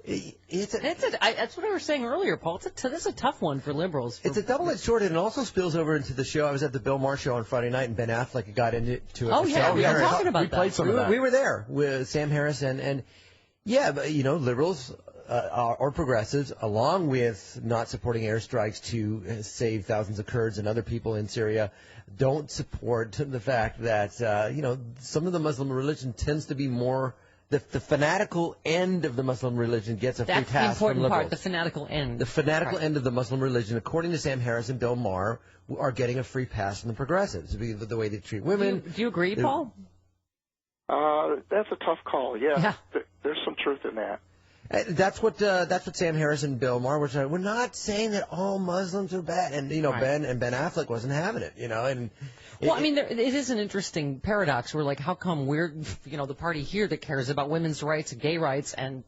That's what I was saying earlier, Paul. This is a tough one for liberals. It's a double-edged sword, and it also spills over into the show. I was at the Bill Maher show on Friday night, and Ben Affleck got into it. Oh, yeah, we were talking about that. We played some of that. We were there with Sam Harris, and yeah, but, liberals or progressives, along with not supporting airstrikes to save thousands of Kurds and other people in Syria, don't support the fact that, some of the Muslim religion tends to be more... The fanatical end of the Muslim religion gets a free pass from liberals. That's the important part, the fanatical end. The fanatical end of the Muslim religion, according to Sam Harris and Bill Maher, are getting a free pass from the progressives, the way they treat women. Do you agree, Paul? That's a tough call, yeah. There's some truth in that. That's what Sam Harris and Bill Maher were saying. We're not saying that all Muslims are bad, and Ben Affleck wasn't having it, and. Well, it is an interesting paradox. We're like, how come we're, the party here that cares about women's rights and gay rights, and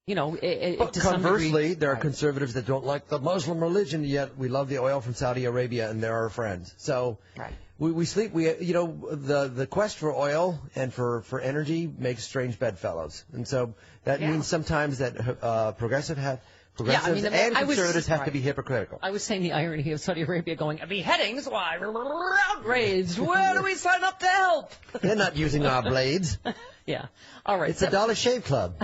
but conversely, there are conservatives that don't like the Muslim religion, yet we love the oil from Saudi Arabia, and they're our friends. So. Right. We sleep. The quest for oil and for energy makes strange bedfellows, and so that means sometimes that progressives and conservatives have to be hypocritical. I was saying the irony of Saudi Arabia going beheadings. Why we're outraged? Where do we sign up to help? They're not using our blades. Yeah. All right. It's a Dollar Shave Club.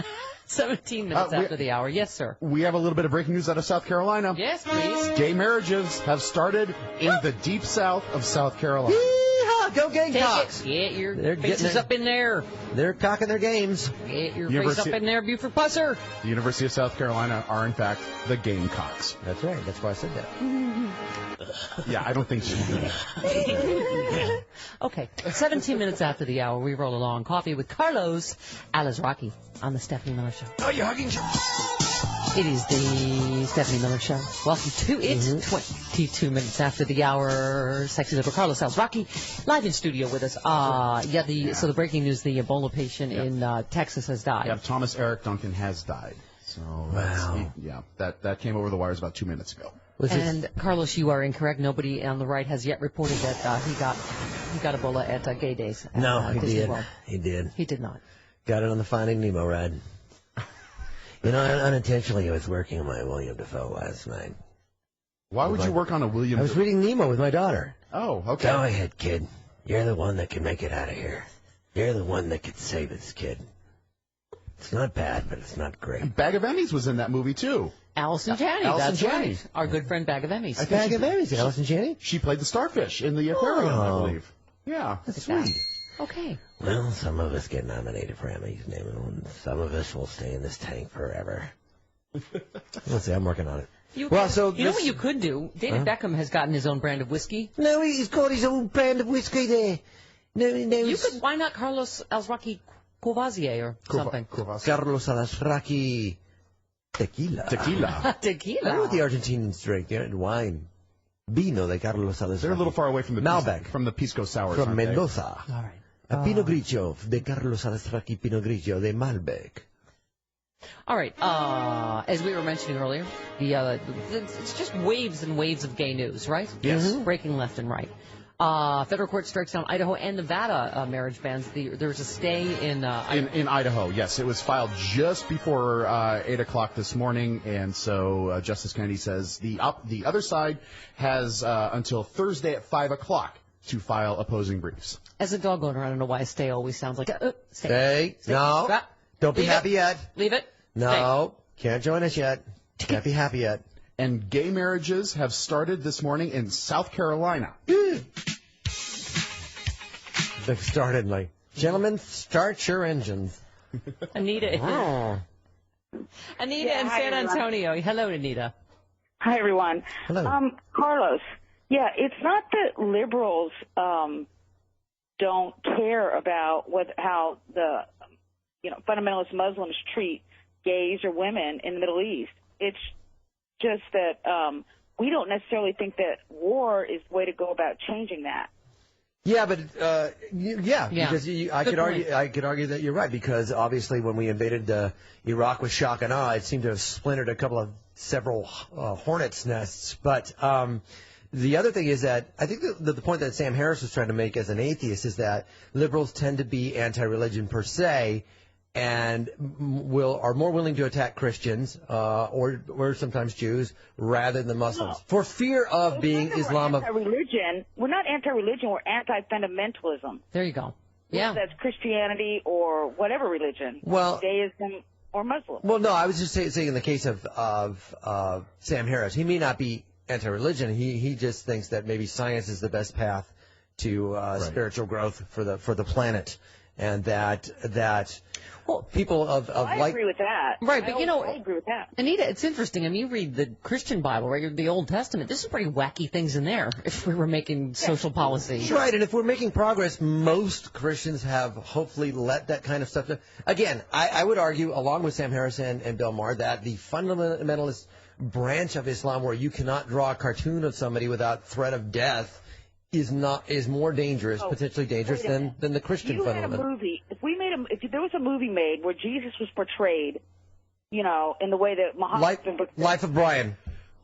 17 minutes after the hour. Yes, sir. We have a little bit of breaking news out of South Carolina. Yes, please. Gay marriages have started in the deep south of South Carolina. Yeehaw! Go Gamecocks! Get your faces up in there. They're cocking their games. Get your face up in there, Buford Pusser. The University of South Carolina are, in fact, the Gamecocks. That's right. That's why I said that. Yeah, I don't think so. Okay, 17 minutes after the hour, we roll along. Coffee with Carlos Alazraqui on the Stephanie Miller Show. Oh, you're hugging Joe. It is the Stephanie Miller Show. Welcome to it. 22 minutes after the hour. Sexy little Carlos Alazraqui live in studio with us. So the breaking news: the Ebola patient in Texas has died. Yeah, Thomas Eric Duncan has died. So wow. That came over the wires about 2 minutes ago. Carlos, you are incorrect. Nobody on the right has yet reported that he got Ebola at Gay Days. No, he did. He did. He did not. Got it on the Finding Nemo ride. Unintentionally, I was working on my William Dafoe last night. Why would you work on a William? I was reading Nemo with my daughter. Oh, okay. Go ahead, kid. You're the one that can make it out of here. You're the one that can save this kid. It's not bad, but it's not great. And Bag of Emmys was in that movie too. Allison Janney, that's right. Our good friend Bag of Emmys. Bag of Emmys, Allison Janney? She played the starfish in the aquarium, I believe. Yeah. That's sweet. Okay. Well, some of us get nominated for Emmys, and some of us will stay in this tank forever. Let's see, I'm working on it. You know what you could do? David Beckham has gotten his own brand of whiskey. No, he's got his own brand of whiskey there. Why not Carlos Alazraqui Courvoisier or something? Carlos Alazraqui Tequila. Tequila. I know what the Argentinians drink. Wine. Vino de Carlos Alazraqui. They're a little far away from the Malbec. From the Pisco Sours. From Mendoza. All right. A Pinot Grigio de Carlos Alazraqui Pinot Grigio de Malbec. All right. As we were mentioning earlier, it's just waves and waves of gay news, right? Yes. Breaking left and right. Federal court strikes down Idaho and Nevada marriage bans. There was a stay in Idaho. Yes, it was filed just before 8 o'clock this morning, and so Justice Kennedy says the other side has until Thursday at 5 o'clock to file opposing briefs. As a dog owner, I don't know why stay always sounds like stay. No, don't be happy yet. Leave it. No, can't join us yet. Can't be happy yet. And gay marriages have started this morning in South Carolina. They've started, like, gentlemen, start your engines. Anita. Anita in San Antonio. Hello, Anita. Hi, everyone. Hello. Carlos, it's not that liberals don't care about how the fundamentalist Muslims treat gays or women in the Middle East. It's just that we don't necessarily think that war is the way to go about changing that. Yeah, but because I could argue that you're right, because obviously when we invaded Iraq with shock and awe, it seemed to have splintered several hornets' nests. But the other thing is that I think the point that Sam Harris was trying to make as an atheist is that liberals tend to be anti-religion per se, and are more willing to attack Christians or sometimes Jews rather than Muslims for fear of being Islamophobic. We're not anti-religion. We're anti-fundamentalism. There you go. Yeah, whether that's Christianity or whatever religion, Judaism or Muslim. Well, no, I was just saying in the case of Sam Harris, he may not be anti-religion. He just thinks that maybe science is the best path to spiritual growth for the planet, and that people I agree with that. Right, but I agree with that. Anita, it's interesting. I mean, you read the Christian Bible, right? The Old Testament. There's some pretty wacky things in there if we were making social policy. Right, and if we're making progress, most Christians have hopefully let that kind of stuff. Again, I would argue, along with Sam Harris and Bill Maher, that the fundamentalist branch of Islam, where you cannot draw a cartoon of somebody without threat of death, is more dangerous, potentially dangerous than the Christian fundamental. If there was a movie made where Jesus was portrayed, in the way that Muhammad Life of Brian.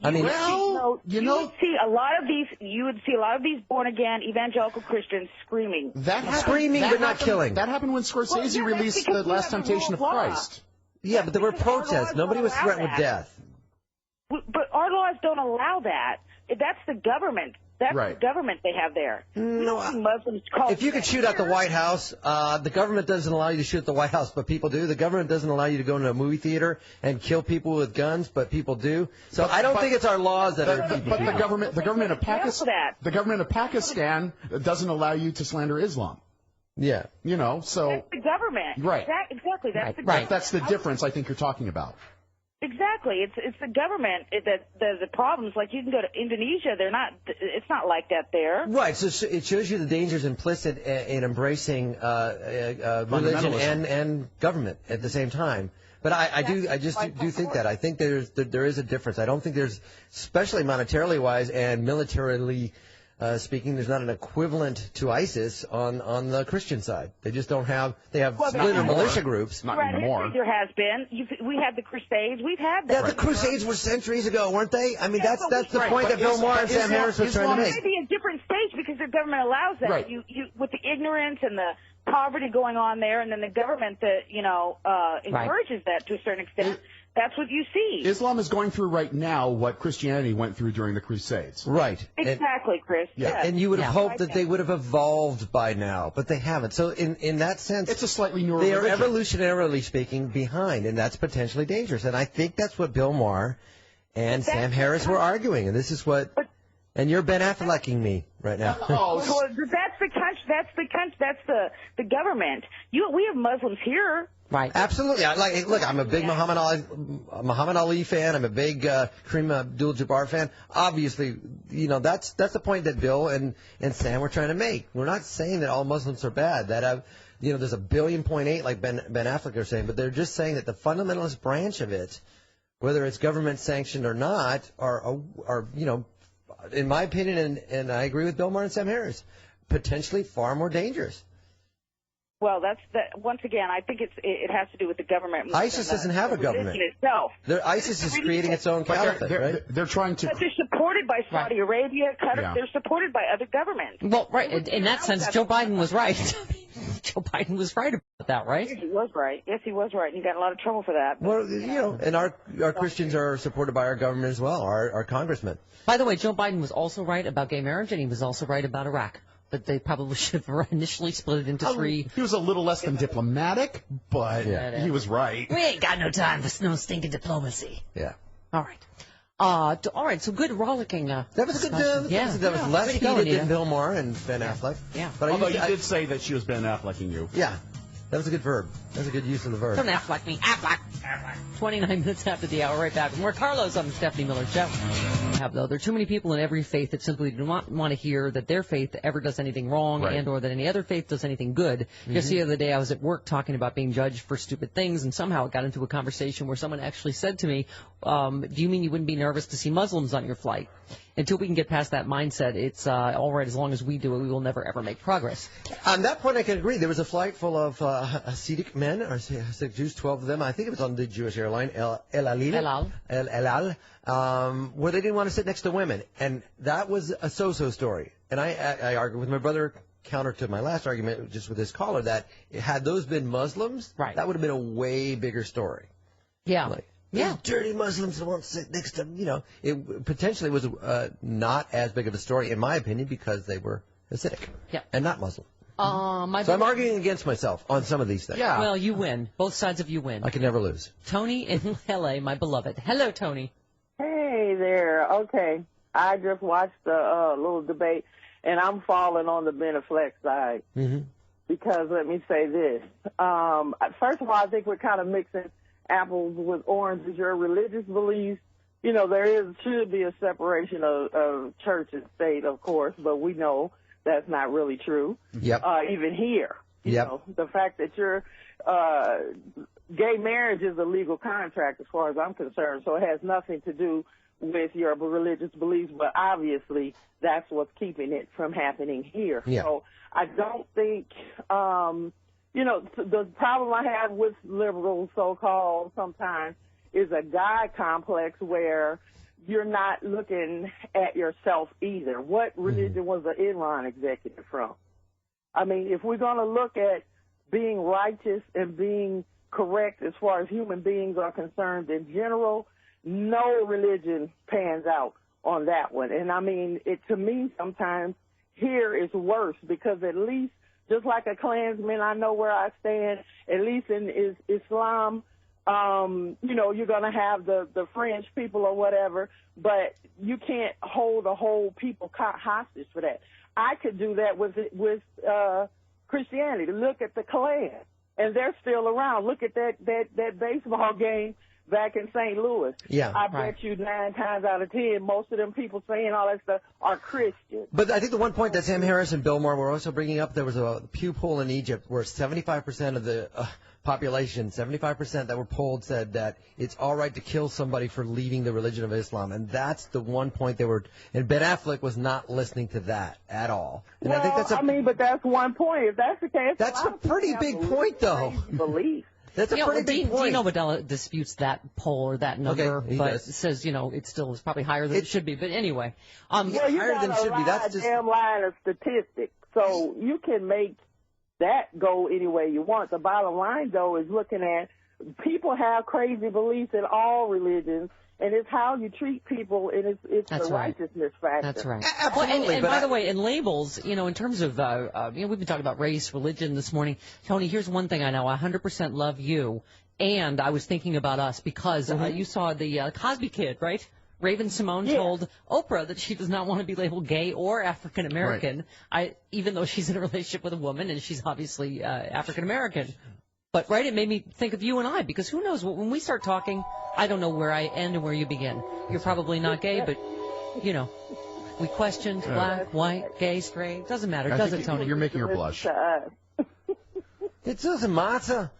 I mean, you would see a lot of these born again evangelical Christians screaming. But not killing. That happened when Scorsese released The Last Temptation of Christ. Yeah, but there were protests. Nobody was threatened with death. But our laws don't allow that. That's the government. That's the government they have there. No, Muslims if you could shoot at the White House, the government doesn't allow you to shoot at the White House, but people do. The government doesn't allow you to go into a movie theater and kill people with guns, but people do. So I don't think it's our laws that are. But the government of Pakistan doesn't allow you to slander Islam. Yeah. So that's the government. Right. Exactly. That's the government. That's the difference I think you're talking about. Exactly. It's the government that the problems. Like, you can go to Indonesia, it's not like that there. Right. So it shows you the dangers implicit in embracing religion and government at the same time. But I just do think that. I think there is a difference. I don't think there's, especially monetarily wise and militarily speaking, there's not an equivalent to ISIS on the Christian side. They just don't have. They have splinter militia groups. Not anymore. There has been. We had the Crusades. We've had that. Yeah, the Crusades were centuries ago, weren't they? I mean, that's the point that Bill Maher and Sam Harris were trying to make. It may be a different stage because the government allows that. Right. You with the ignorance and the poverty going on there, and then the government that encourages that to a certain extent. That's what you see. Islam is going through right now what Christianity went through during the Crusades. Right. Exactly, Chris. Yeah. Yes. And you would have hoped that they would have evolved by now, but they haven't. So in that sense, it's a slightly newer they religion. are evolutionarily speaking behind, and that's potentially dangerous. And I think that's what Bill Maher and Sam Harris were arguing, and this is what. And you're Ben Afflecking me right now. Well, that's the country. That's the government. We have Muslims here. Right. Absolutely. Look, I'm a big Muhammad Ali fan. I'm a big Kareem Abdul-Jabbar fan. Obviously, that's the point that Bill and Sam were trying to make. We're not saying that all Muslims are bad. That there's a 1.8 billion like Ben Affleck are saying, but they're just saying that the fundamentalist branch of it, whether it's government sanctioned or not, are in my opinion, and I agree with Bill Maher and Sam Harris, potentially far more dangerous. Well, once again, I think it has to do with the government. ISIS doesn't have a government. Itself. ISIS is creating its own caliphate, right? They're trying to. But they're supported by Saudi Arabia, Qatar. Yeah. They're supported by other governments. Well, right. In that sense, Joe Biden was right. Joe Biden was right about that, right? Yes, he was right. Yes, he was right. And he got in a lot of trouble for that. Well, and our Christians are supported by our government as well, our congressmen. By the way, Joe Biden was also right about gay marriage, and he was also right about Iraq. But they probably should have initially split it into three. He was a little less than diplomatic, but he was right. We ain't got no time for no stinking diplomacy. Yeah. All right. All right. So good rollicking. That was a good. That was less heated than Bill Maher and Ben Affleck. Yeah. But although you did say that she was Ben Afflecking you. Yeah. That was a good verb. That was a good use of the verb. Don't Affleck me. Affleck. 29 minutes after the hour. Right back with more Carlos on the Stephanie Miller Show. I have, though. There are too many people in every faith that simply do not want to hear that their faith ever does anything wrong and or that any other faith does anything good. Just the other day, I was at work talking about being judged for stupid things, and somehow it got into a conversation where someone actually said to me, do you mean you wouldn't be nervous to see Muslims on your flight? Until we can get past that mindset, it's all right as long as we do it. We will never, ever make progress. On that point, I can agree. There was a flight full of Hasidic men, or Hasidic Jews, 12 of them. I think it was on the Jewish airline, El Al, where they didn't want to sit next to women. And that was a so-so story. And I argued with my brother, counter to my last argument, just with this caller, that had those been Muslims, that would have been a way bigger story. Yeah. Like, these dirty Muslims that won't sit next to them, you know. It potentially was not as big of a story, in my opinion, because they were Hasidic and not Muslim. So I'm arguing against myself on some of these things. Yeah. Well, you win. Both sides of you win. I can never lose. Tony in L.A., my beloved. Hello, Tony. Hey there. Okay. I just watched the little debate, and I'm falling on the Beneflex side. Because let me say this. First of all, I think we're kind of mixing apples with oranges. Your religious beliefs, you know, should be a separation of church and state, of course, but we know that's not really true. Even here. You know, the fact that gay marriage is a legal contract as far as I'm concerned, so it has nothing to do with your religious beliefs, but obviously that's what's keeping it from happening here. So I don't think, you know, the problem I have with liberals, so-called, sometimes, is a God complex where you're not looking at yourself either. What religion was the Enron executive from? I mean, if we're going to look at being righteous and being correct as far as human beings are concerned in general, no religion pans out on that one. And I mean, to me, sometimes here is worse because at least, just like a Klansman, I know where I stand, at least in Islam, you know, you're going to have the French people or whatever, but you can't hold a whole people hostage for that. I could do that with Christianity. Look at the Klan, and they're still around. Look at that baseball game back in St. Louis. I bet you 9 times out of 10, most of them people saying all that stuff are Christians. But I think the one point that Sam Harris and Bill Maher were also bringing up, there was a Pew poll in Egypt where 75% of the population, 75% that were polled, said that it's all right to kill somebody for leaving the religion of Islam. And that's the one point they were, and Ben Affleck was not listening to that at all. And well, I think that's but that's one point. If that's the case, that's a pretty big point, though. Belief. That's a pretty big point. Dino Badella disputes that poll or that number, but says, you know, it still is probably higher than it should be. But anyway. Well, you higher than it should be. That's just a damn line of statistics. So you can make that go any way you want. The bottom line, though, is looking at people have crazy beliefs in all religions, and it's how you treat people, and it's the righteousness factor. That's right. Absolutely. Well, and by the way, in labels, you know, in terms of, you know, we've been talking about race, religion this morning. Tony, here's one thing I know. I 100% love you, and I was thinking about us because you saw the Cosby Kid, right? Raven Simone told Oprah that she does not want to be labeled gay or African American, even though she's in a relationship with a woman and she's obviously African American. But it made me think of you and I, because who knows, when we start talking, I don't know where I end and where you begin. You're probably not gay, but, you know, we questioned black, white, gay, straight. Doesn't matter, does it, Tony? You're making her blush. It doesn't matter.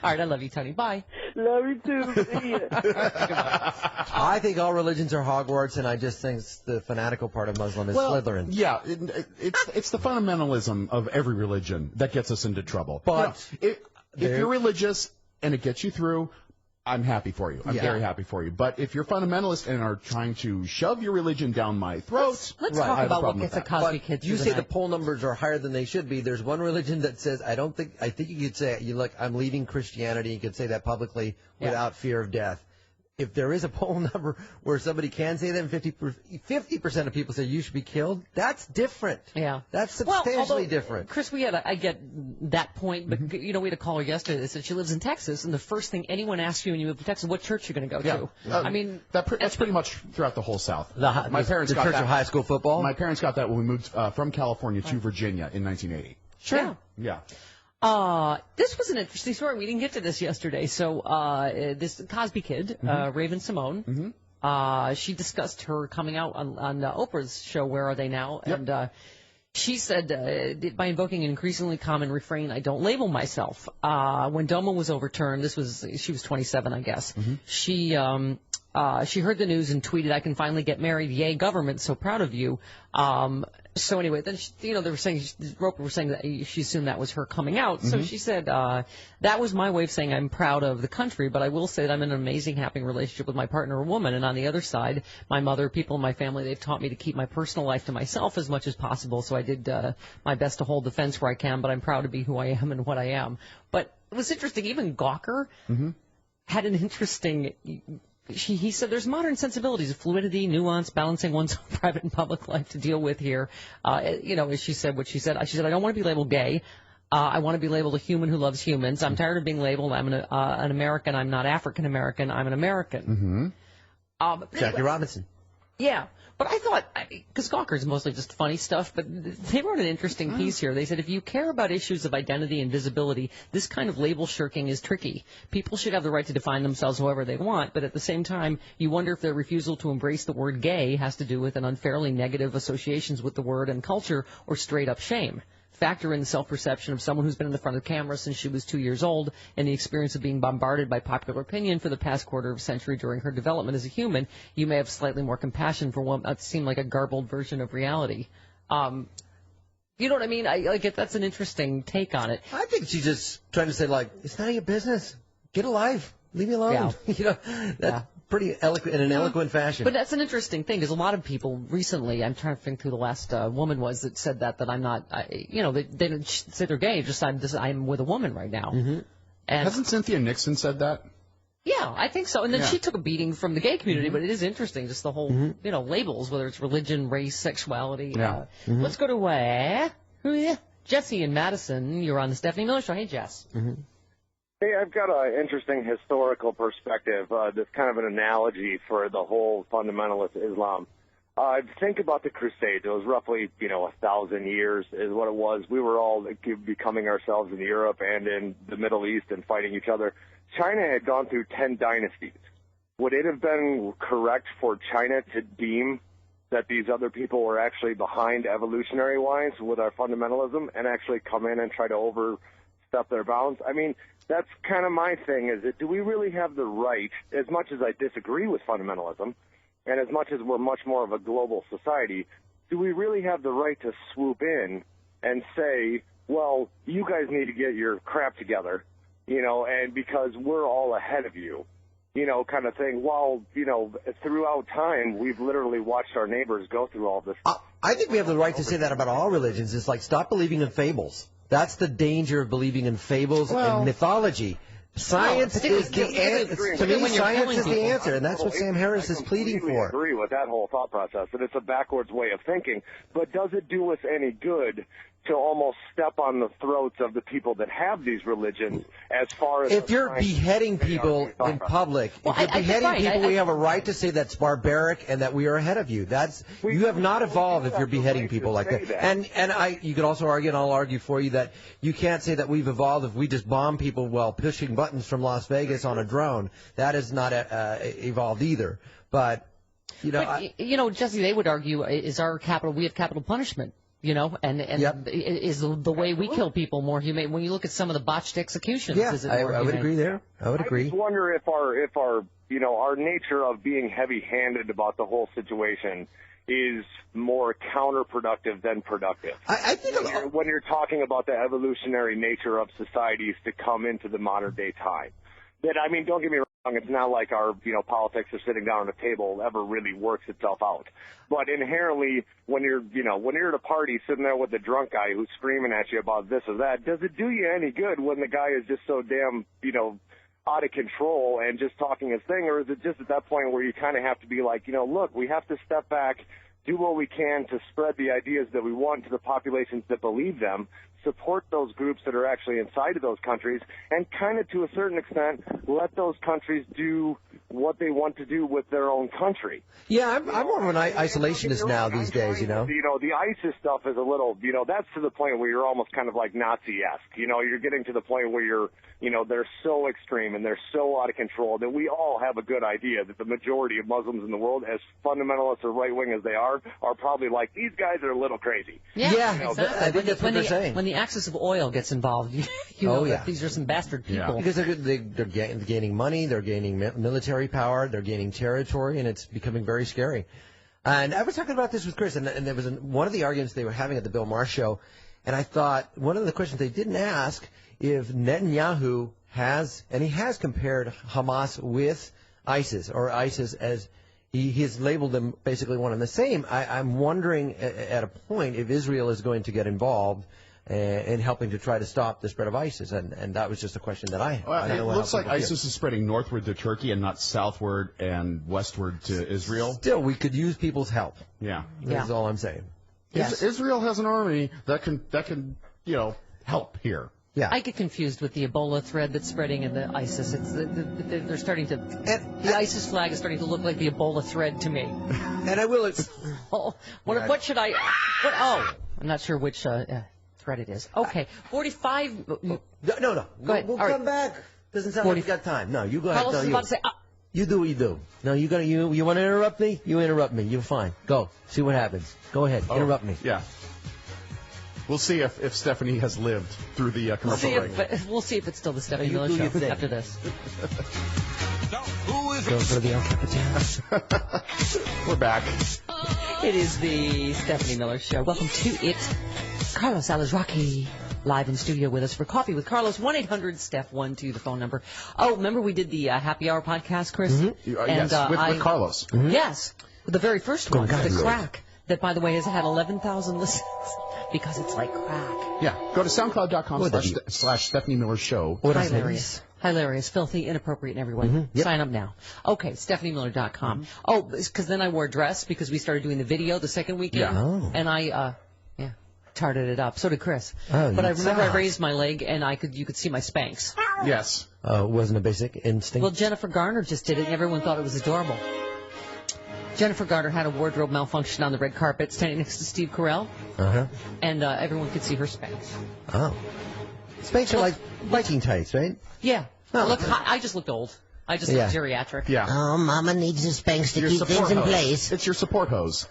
All right, I love you, Tony. Bye. Love you too. See ya. I think all religions are Hogwarts, and I just think the fanatical part of Muslim is Slytherin. Yeah, it's the fundamentalism of every religion that gets us into trouble. But if you're religious and it gets you through, I'm happy for you. I'm very happy for you. But if you're fundamentalist and are trying to shove your religion down my throat, let's talk about what gets a Cosby Kid through you the say night. the poll numbers are higher than they should be. There's one religion that says, I think you could say, look, I'm leaving Christianity. You could say that publicly without fear of death. If there is a poll number where somebody can say that and 50% of people say you should be killed, that's different. Yeah. That's substantially different. Chris, I get that point, but, you know, we had a caller yesterday that said she lives in Texas, and the first thing anyone asks you when you move to Texas, what church you're going to go to. I mean, that's pretty much throughout the whole South. My parents got Church of High School Football? My parents got that when we moved from California to Virginia in 1980. Sure. Yeah. This was an interesting story. We didn't get to this yesterday. So this Cosby Kid, Raven Simone, She discussed her coming out on Oprah's show, Where Are They Now? Yep. And she said, by invoking an increasingly common refrain, I don't label myself. When DOMA was overturned, she was 27, I guess. Mm-hmm. She heard the news and tweeted, I can finally get married. Yay, government, so proud of you. So anyway, then, they were saying, Roper was saying that she assumed that was her coming out. So she said, that was my way of saying I'm proud of the country, but I will say that I'm in an amazing, happy relationship with my partner, a woman. And on the other side, my mother, people in my family, they've taught me to keep my personal life to myself as much as possible. So I did my best to hold the fence where I can, but I'm proud to be who I am and what I am. But it was interesting, even Gawker had an interesting... He said there's modern sensibilities of fluidity, nuance, balancing one's private and public life to deal with here. As she said what she said. She said, I don't want to be labeled gay. I want to be labeled a human who loves humans. I'm tired of being labeled I'm an American. I'm not African American. I'm an American. Jackie Robinson. Yeah. But I thought, because Gawker's mostly just funny stuff, but they wrote an interesting piece here. They said, if you care about issues of identity and visibility, this kind of label shirking is tricky. People should have the right to define themselves however they want, but at the same time, you wonder if their refusal to embrace the word gay has to do with an unfairly negative associations with the word and culture or straight up shame. Factor in the self-perception of someone who's been in the front of the camera since she was 2 years old and the experience of being bombarded by popular opinion for the past quarter of a century during her development as a human. You may have slightly more compassion for one that seemed like a garbled version of reality. You know what I mean? I get that's an interesting take on it. I think she's just trying to say, like, it's none of your business. Get a life. Leave me alone. Yeah. That's pretty eloquent in an eloquent fashion. But that's an interesting thing, because a lot of people recently, I'm trying to think who the last woman was that said that I'm not, they didn't say they're gay, just I'm with a woman right now. And hasn't Cynthia Nixon said that? Yeah, I think so. And then she took a beating from the gay community, but it is interesting, just the whole, labels, whether it's religion, race, sexuality. Yeah. Let's go to Jesse in Madison. You're on the Stephanie Miller Show. Hey, Jess. Hey, I've got an interesting historical perspective, that's kind of an analogy for the whole fundamentalist Islam. Think about the Crusades. It was roughly, 1,000 years is what it was. We were all becoming ourselves in Europe and in the Middle East and fighting each other. China had gone through 10 dynasties. Would it have been correct for China to deem that these other people were actually behind evolutionary-wise with our fundamentalism and actually come in and try to overstep their bounds? I mean, that's kind of my thing, is that do we really have the right, as much as I disagree with fundamentalism, and as much as we're much more of a global society, do we really have the right to swoop in and say, well, you guys need to get your crap together, and because we're all ahead of you, kind of thing. While, throughout time, we've literally watched our neighbors go through all this. I think we have the right to say that about all religions. It's like, stop believing in fables. That's the danger of believing in fables and mythology. Science is the answer. To me, science is the answer, and that's what Sam Harris is pleading for. I agree with that whole thought process, that it's a backwards way of thinking. But does it do us any good to almost step on the throats of the people that have these religions as far as... If you're beheading people in public, if you're beheading people, we have a right to say that's barbaric and that we are ahead of you. You have not evolved if you're beheading people like that. And you could also argue, and I'll argue for you, that you can't say that we've evolved if we just bomb people while pushing buttons from Las Vegas on a drone. That is not evolved either. But, Jesse, they would argue, we have capital punishment. Is the way we kill people more humane? When you look at some of the botched executions, is it more humane? I would agree there. I would agree. I just wonder if our nature of being heavy-handed about the whole situation is more counterproductive than productive. I think when you're talking about the evolutionary nature of societies to come into the modern day time. Don't get me wrong, it's not like our, politics of sitting down at a table ever really works itself out. But inherently, when you're at a party sitting there with a drunk guy who's screaming at you about this or that, does it do you any good when the guy is just so damn, out of control and just talking his thing? Or is it just at that point where you kind of have to be like, look, we have to step back, do what we can to spread the ideas that we want to the populations that believe them, support those groups that are actually inside of those countries, and kind of to a certain extent let those countries do what they want to do with their own country. Yeah, I'm more of an isolationist now these days, you know. You know, the ISIS stuff is a little, you know, that's to the point where you're almost kind of like Nazi-esque. You know, you're getting to the point where you're, you know, they're so extreme and they're so out of control that we all have a good idea that the majority of Muslims in the world, as fundamentalist or right-wing as they are probably like, these guys are a little crazy. Yeah, you know, exactly. I think that's what they're saying. When the axis of oil gets involved, you know that these are some bastard people. Because they're gaining money, they're gaining military power, they're gaining territory, and it's becoming very scary. And I was talking about this with Chris, and there was one of the arguments they were having at the Bill Maher show, and I thought one of the questions they didn't ask if Netanyahu has, and he has compared Hamas with ISIS, or ISIS as he has labeled them basically one and the same. I'm wondering at a point if Israel is going to get involved in helping to try to stop the spread of ISIS, and that was just a question that I don't know. It looks like ISIS is spreading northward to Turkey and not southward and westward to Israel. Still, we could use people's help. Yeah. That's all I'm saying. Yes. Israel has an army that can help here. Yeah. I get confused with the Ebola thread that's spreading in the ISIS. They're starting to. The ISIS flag is starting to look like the Ebola thread to me. And I will. What should I? I'm not sure which thread it is. Okay, 45. No. Go ahead. We'll come back. Doesn't sound like we got time. No, you go ahead. Carlos is about to say. You do what you do. No, you want to interrupt me? You interrupt me. You're fine. Go. See what happens. Go ahead. Interrupt me. Yeah. We'll see if Stephanie has lived through the commercial break. We'll see if it's still the Stephanie Miller Show after this. Go for the El Capitan. We're back. It is the Stephanie Miller Show. Welcome to it. Carlos Alazraqui live in studio with us for Coffee with Carlos. 1-800-STEPH-12, the phone number. Oh, remember we did the Happy Hour podcast, Chris? Mm-hmm. Yes, with Carlos. Mm-hmm. Yes, the very first one, the crack. That, by the way, has had 11,000 listens because it's like crack. Yeah, go to SoundCloud.com// Stephanie Miller Show. Hilarious, filthy, inappropriate in every way. Mm-hmm. Yep. Sign up now. Okay, StephanieMiller.com. Mm-hmm. Oh, because then I wore a dress because we started doing the video the second weekend. Yeah. And I, tarted it up. So did Chris. But I remember I raised my leg and you could see my Spanx. Yes. Wasn't a basic instinct? Well, Jennifer Garner just did it and everyone thought it was adorable. Jennifer Garner had a wardrobe malfunction on the red carpet standing next to Steve Carell. Uh-huh. And everyone could see her Spanx. Oh. Spanx are like biking tights, right? Yeah. Oh, look, I just looked old. I just looked geriatric. Yeah. Oh, Mama needs the Spanx to keep things in place. It's your support hose.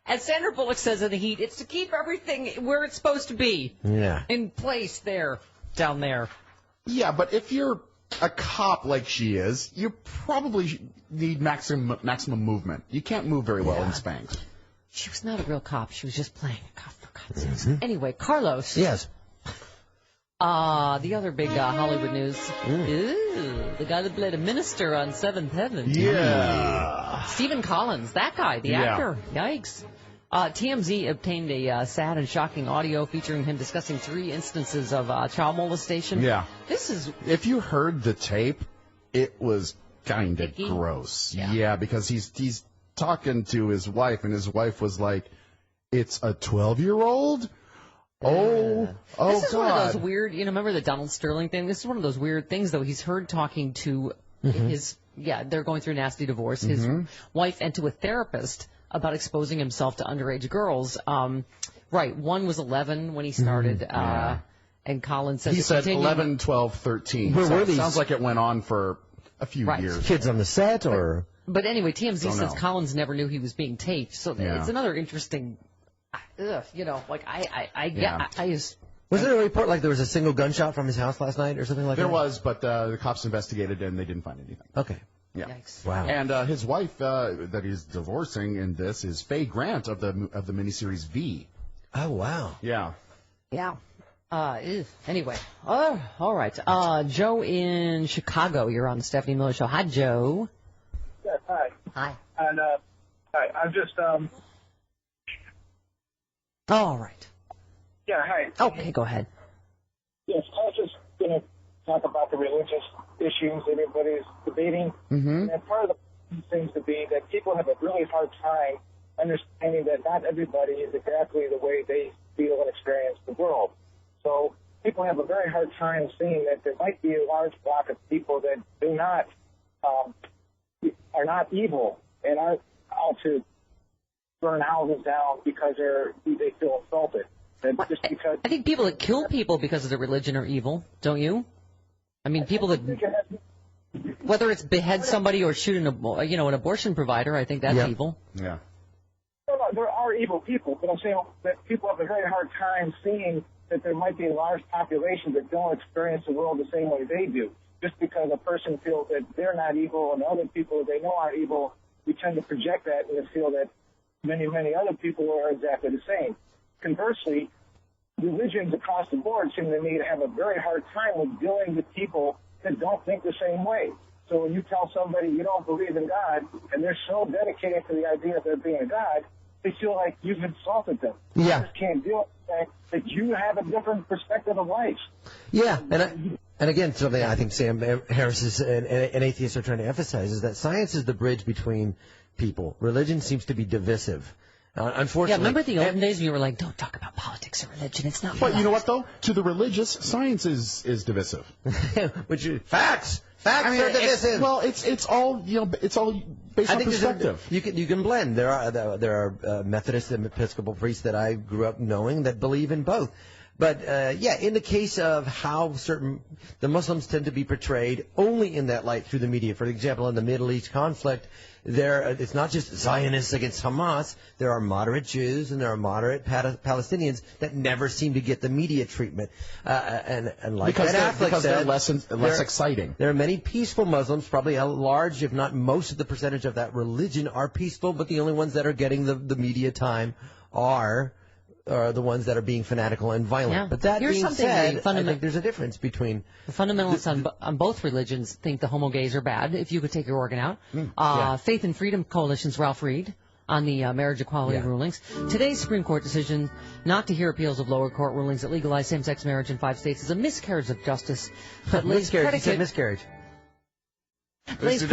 As Sandra Bullock says in The Heat, it's to keep everything where it's supposed to be. Yeah. In place there, down there. Yeah, but if you're a cop like she is, you probably need maximum movement. You can't move very well in Spanx. She was not a real cop. She was just playing a cop, for God's sakes. Anyway, Carlos. Yes. The other big Hollywood news. Ooh, the guy that played a minister on Seventh Heaven. Yeah. Stephen Collins, that guy, the actor. Yikes. TMZ obtained a sad and shocking audio featuring him discussing 3 instances of child molestation. Yeah. This is... If you heard the tape, it was kind of gross. Yeah, because he's talking to his wife, and his wife was like, "It's a 12-year-old?" Oh, this is God. one of those weird, remember the Donald Sterling thing? This is one of those weird things, though. He's heard talking to his, they're going through a nasty divorce, his wife, and to a therapist about exposing himself to underage girls. Right, one was 11 when he started, and Colin says... He said 11, 12, 13. Where were these? Sounds like it went on for a few years. Kids on the set, or... But anyway, TMZ says Collins never knew he was being taped, so it's another interesting... I just... Was there a report like there was a single gunshot from his house last night or something like that? There was, but the cops investigated and they didn't find anything. Okay. Yeah. Yikes. Wow. And his wife that he's divorcing in this is Faye Grant of the miniseries V. Oh, wow. Yeah. Yeah. Anyway. All right. Joe in Chicago, you're on the Stephanie Miller Show. Hi, Joe. Yes, hi. Hi. And, hi, I'm just, All right. Yeah, hi. Okay, go ahead. Yes, I was just going to talk about the religious issues that everybody's debating. Mm-hmm. And part of the problem seems to be that people have a really hard time understanding that not everybody is exactly the way they feel and experience the world. So people have a very hard time seeing that there might be a large block of people that do not are not evil and aren't out to burn houses down because they feel insulted. And just because I think people that kill people because of their religion are evil, don't you? I mean, people that, whether it's behead somebody or shoot an abortion provider, I think that's evil. Yeah. No, there are evil people, but I'm saying that people have a very hard time seeing that there might be a large population that don't experience the world the same way they do. Just because a person feels that they're not evil and other people that they know are evil, we tend to project that and feel that many, many other people are exactly the same. Conversely, religions across the board seem to me to have a very hard time with dealing with people that don't think the same way. So when you tell somebody you don't believe in God and they're so dedicated to the idea of there being a God, they feel like you've insulted them. Yeah. You just can't deal with the fact that you have a different perspective of life. Yeah, and again, something I think Sam Harris and atheists are trying to emphasize is that science is the bridge between people. Religion seems to be divisive. Unfortunately, yeah, remember the olden days when you were like, don't talk about politics or religion, it's not But you know what, though? To the religious, science is divisive. Facts are divisive. It's all based on perspective. You can blend. There are Methodist and Episcopal priests that I grew up knowing that believe in both. But in the case of how the Muslims tend to be portrayed only in that light through the media. For example, in the Middle East conflict, it's not just Zionists against Hamas. There are moderate Jews and there are moderate Palestinians that never seem to get the media treatment. And like Ben Affleck said, they're less exciting. There are many peaceful Muslims, probably a large, if not most of the percentage of that religion are peaceful, but the only ones that are getting the media time are the ones that are being fanatical and violent. Yeah. But that being said, I think there's a difference between the fundamentalists on both religions think the homo gays are bad. If you could take your organ out, Faith and Freedom Coalition's Ralph Reed on the marriage equality rulings. Today's Supreme Court decision not to hear appeals of lower court rulings that legalize same-sex marriage in 5 states is a miscarriage of justice. That lays miscarriage. Lays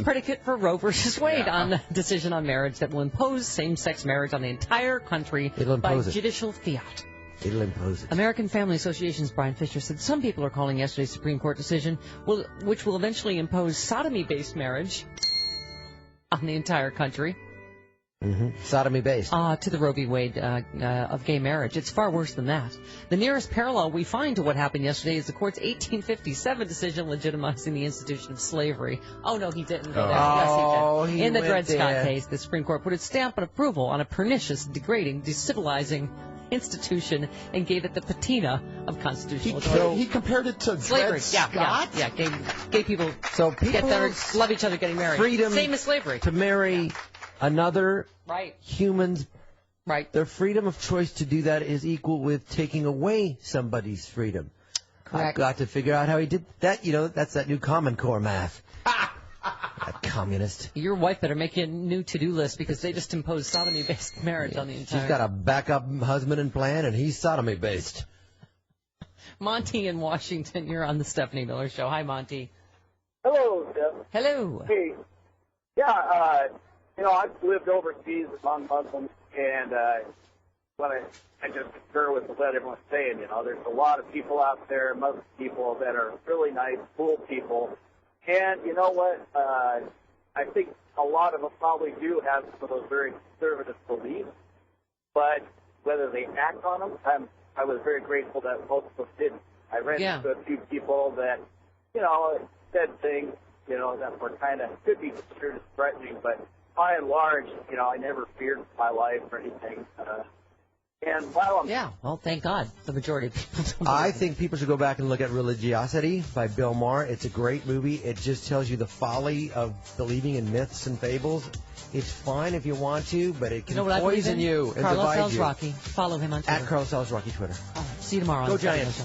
predicate for Roe versus Wade on the decision on marriage that will impose same-sex marriage on the entire country by judicial fiat. It'll impose it. American Family Association's Brian Fisher said some people are calling yesterday's Supreme Court decision, which will eventually impose sodomy-based marriage on the entire country. Sodomy-based. To the Roe v. Wade of gay marriage. It's far worse than that. The nearest parallel we find to what happened yesterday is the court's 1857 decision legitimizing the institution of slavery. Oh, no, he didn't go there. Yes, he did. In the Dred Scott case, the Supreme Court put its stamp of approval on a pernicious, degrading, decivilizing institution and gave it the patina of constitutional authority. He compared it to slavery. Dred Scott? Yeah. Gay people love each other getting married. Freedom same as slavery. To marry another human's their freedom of choice to do that is equal with taking away somebody's freedom. Correct. I've got to figure out how he did that. That's that new Common Core math. That communist. Your wife better make you a new to-do list because they just imposed sodomy-based marriage on the entire... She's got a backup husband and plan, and he's sodomy-based. Monty in Washington, you're on the Stephanie Miller Show. Hi, Monty. Hello, Steph. Hello. Hey. Yeah, I've lived overseas among Muslims, and what I just concur with what everyone's saying. There's a lot of people out there, Muslim people, that are really nice, cool people. And you know what? I think a lot of them probably do have some of those very conservative beliefs, but whether they act on them, I was very grateful that most of them didn't. I ran into a few people that, said things, that were could be considered as threatening, but by and large, I never feared my life or anything. And while well, thank God, the majority of people don't. I think people should go back and look at Religiosity by Bill Maher. It's a great movie. It just tells you the folly of believing in myths and fables. It's fine if you want to, but it can poison you and Carlos divide Sells you. Rocky. Follow him on Twitter. At Carlos Sells Rocky Twitter. See you tomorrow. Go on the Giants.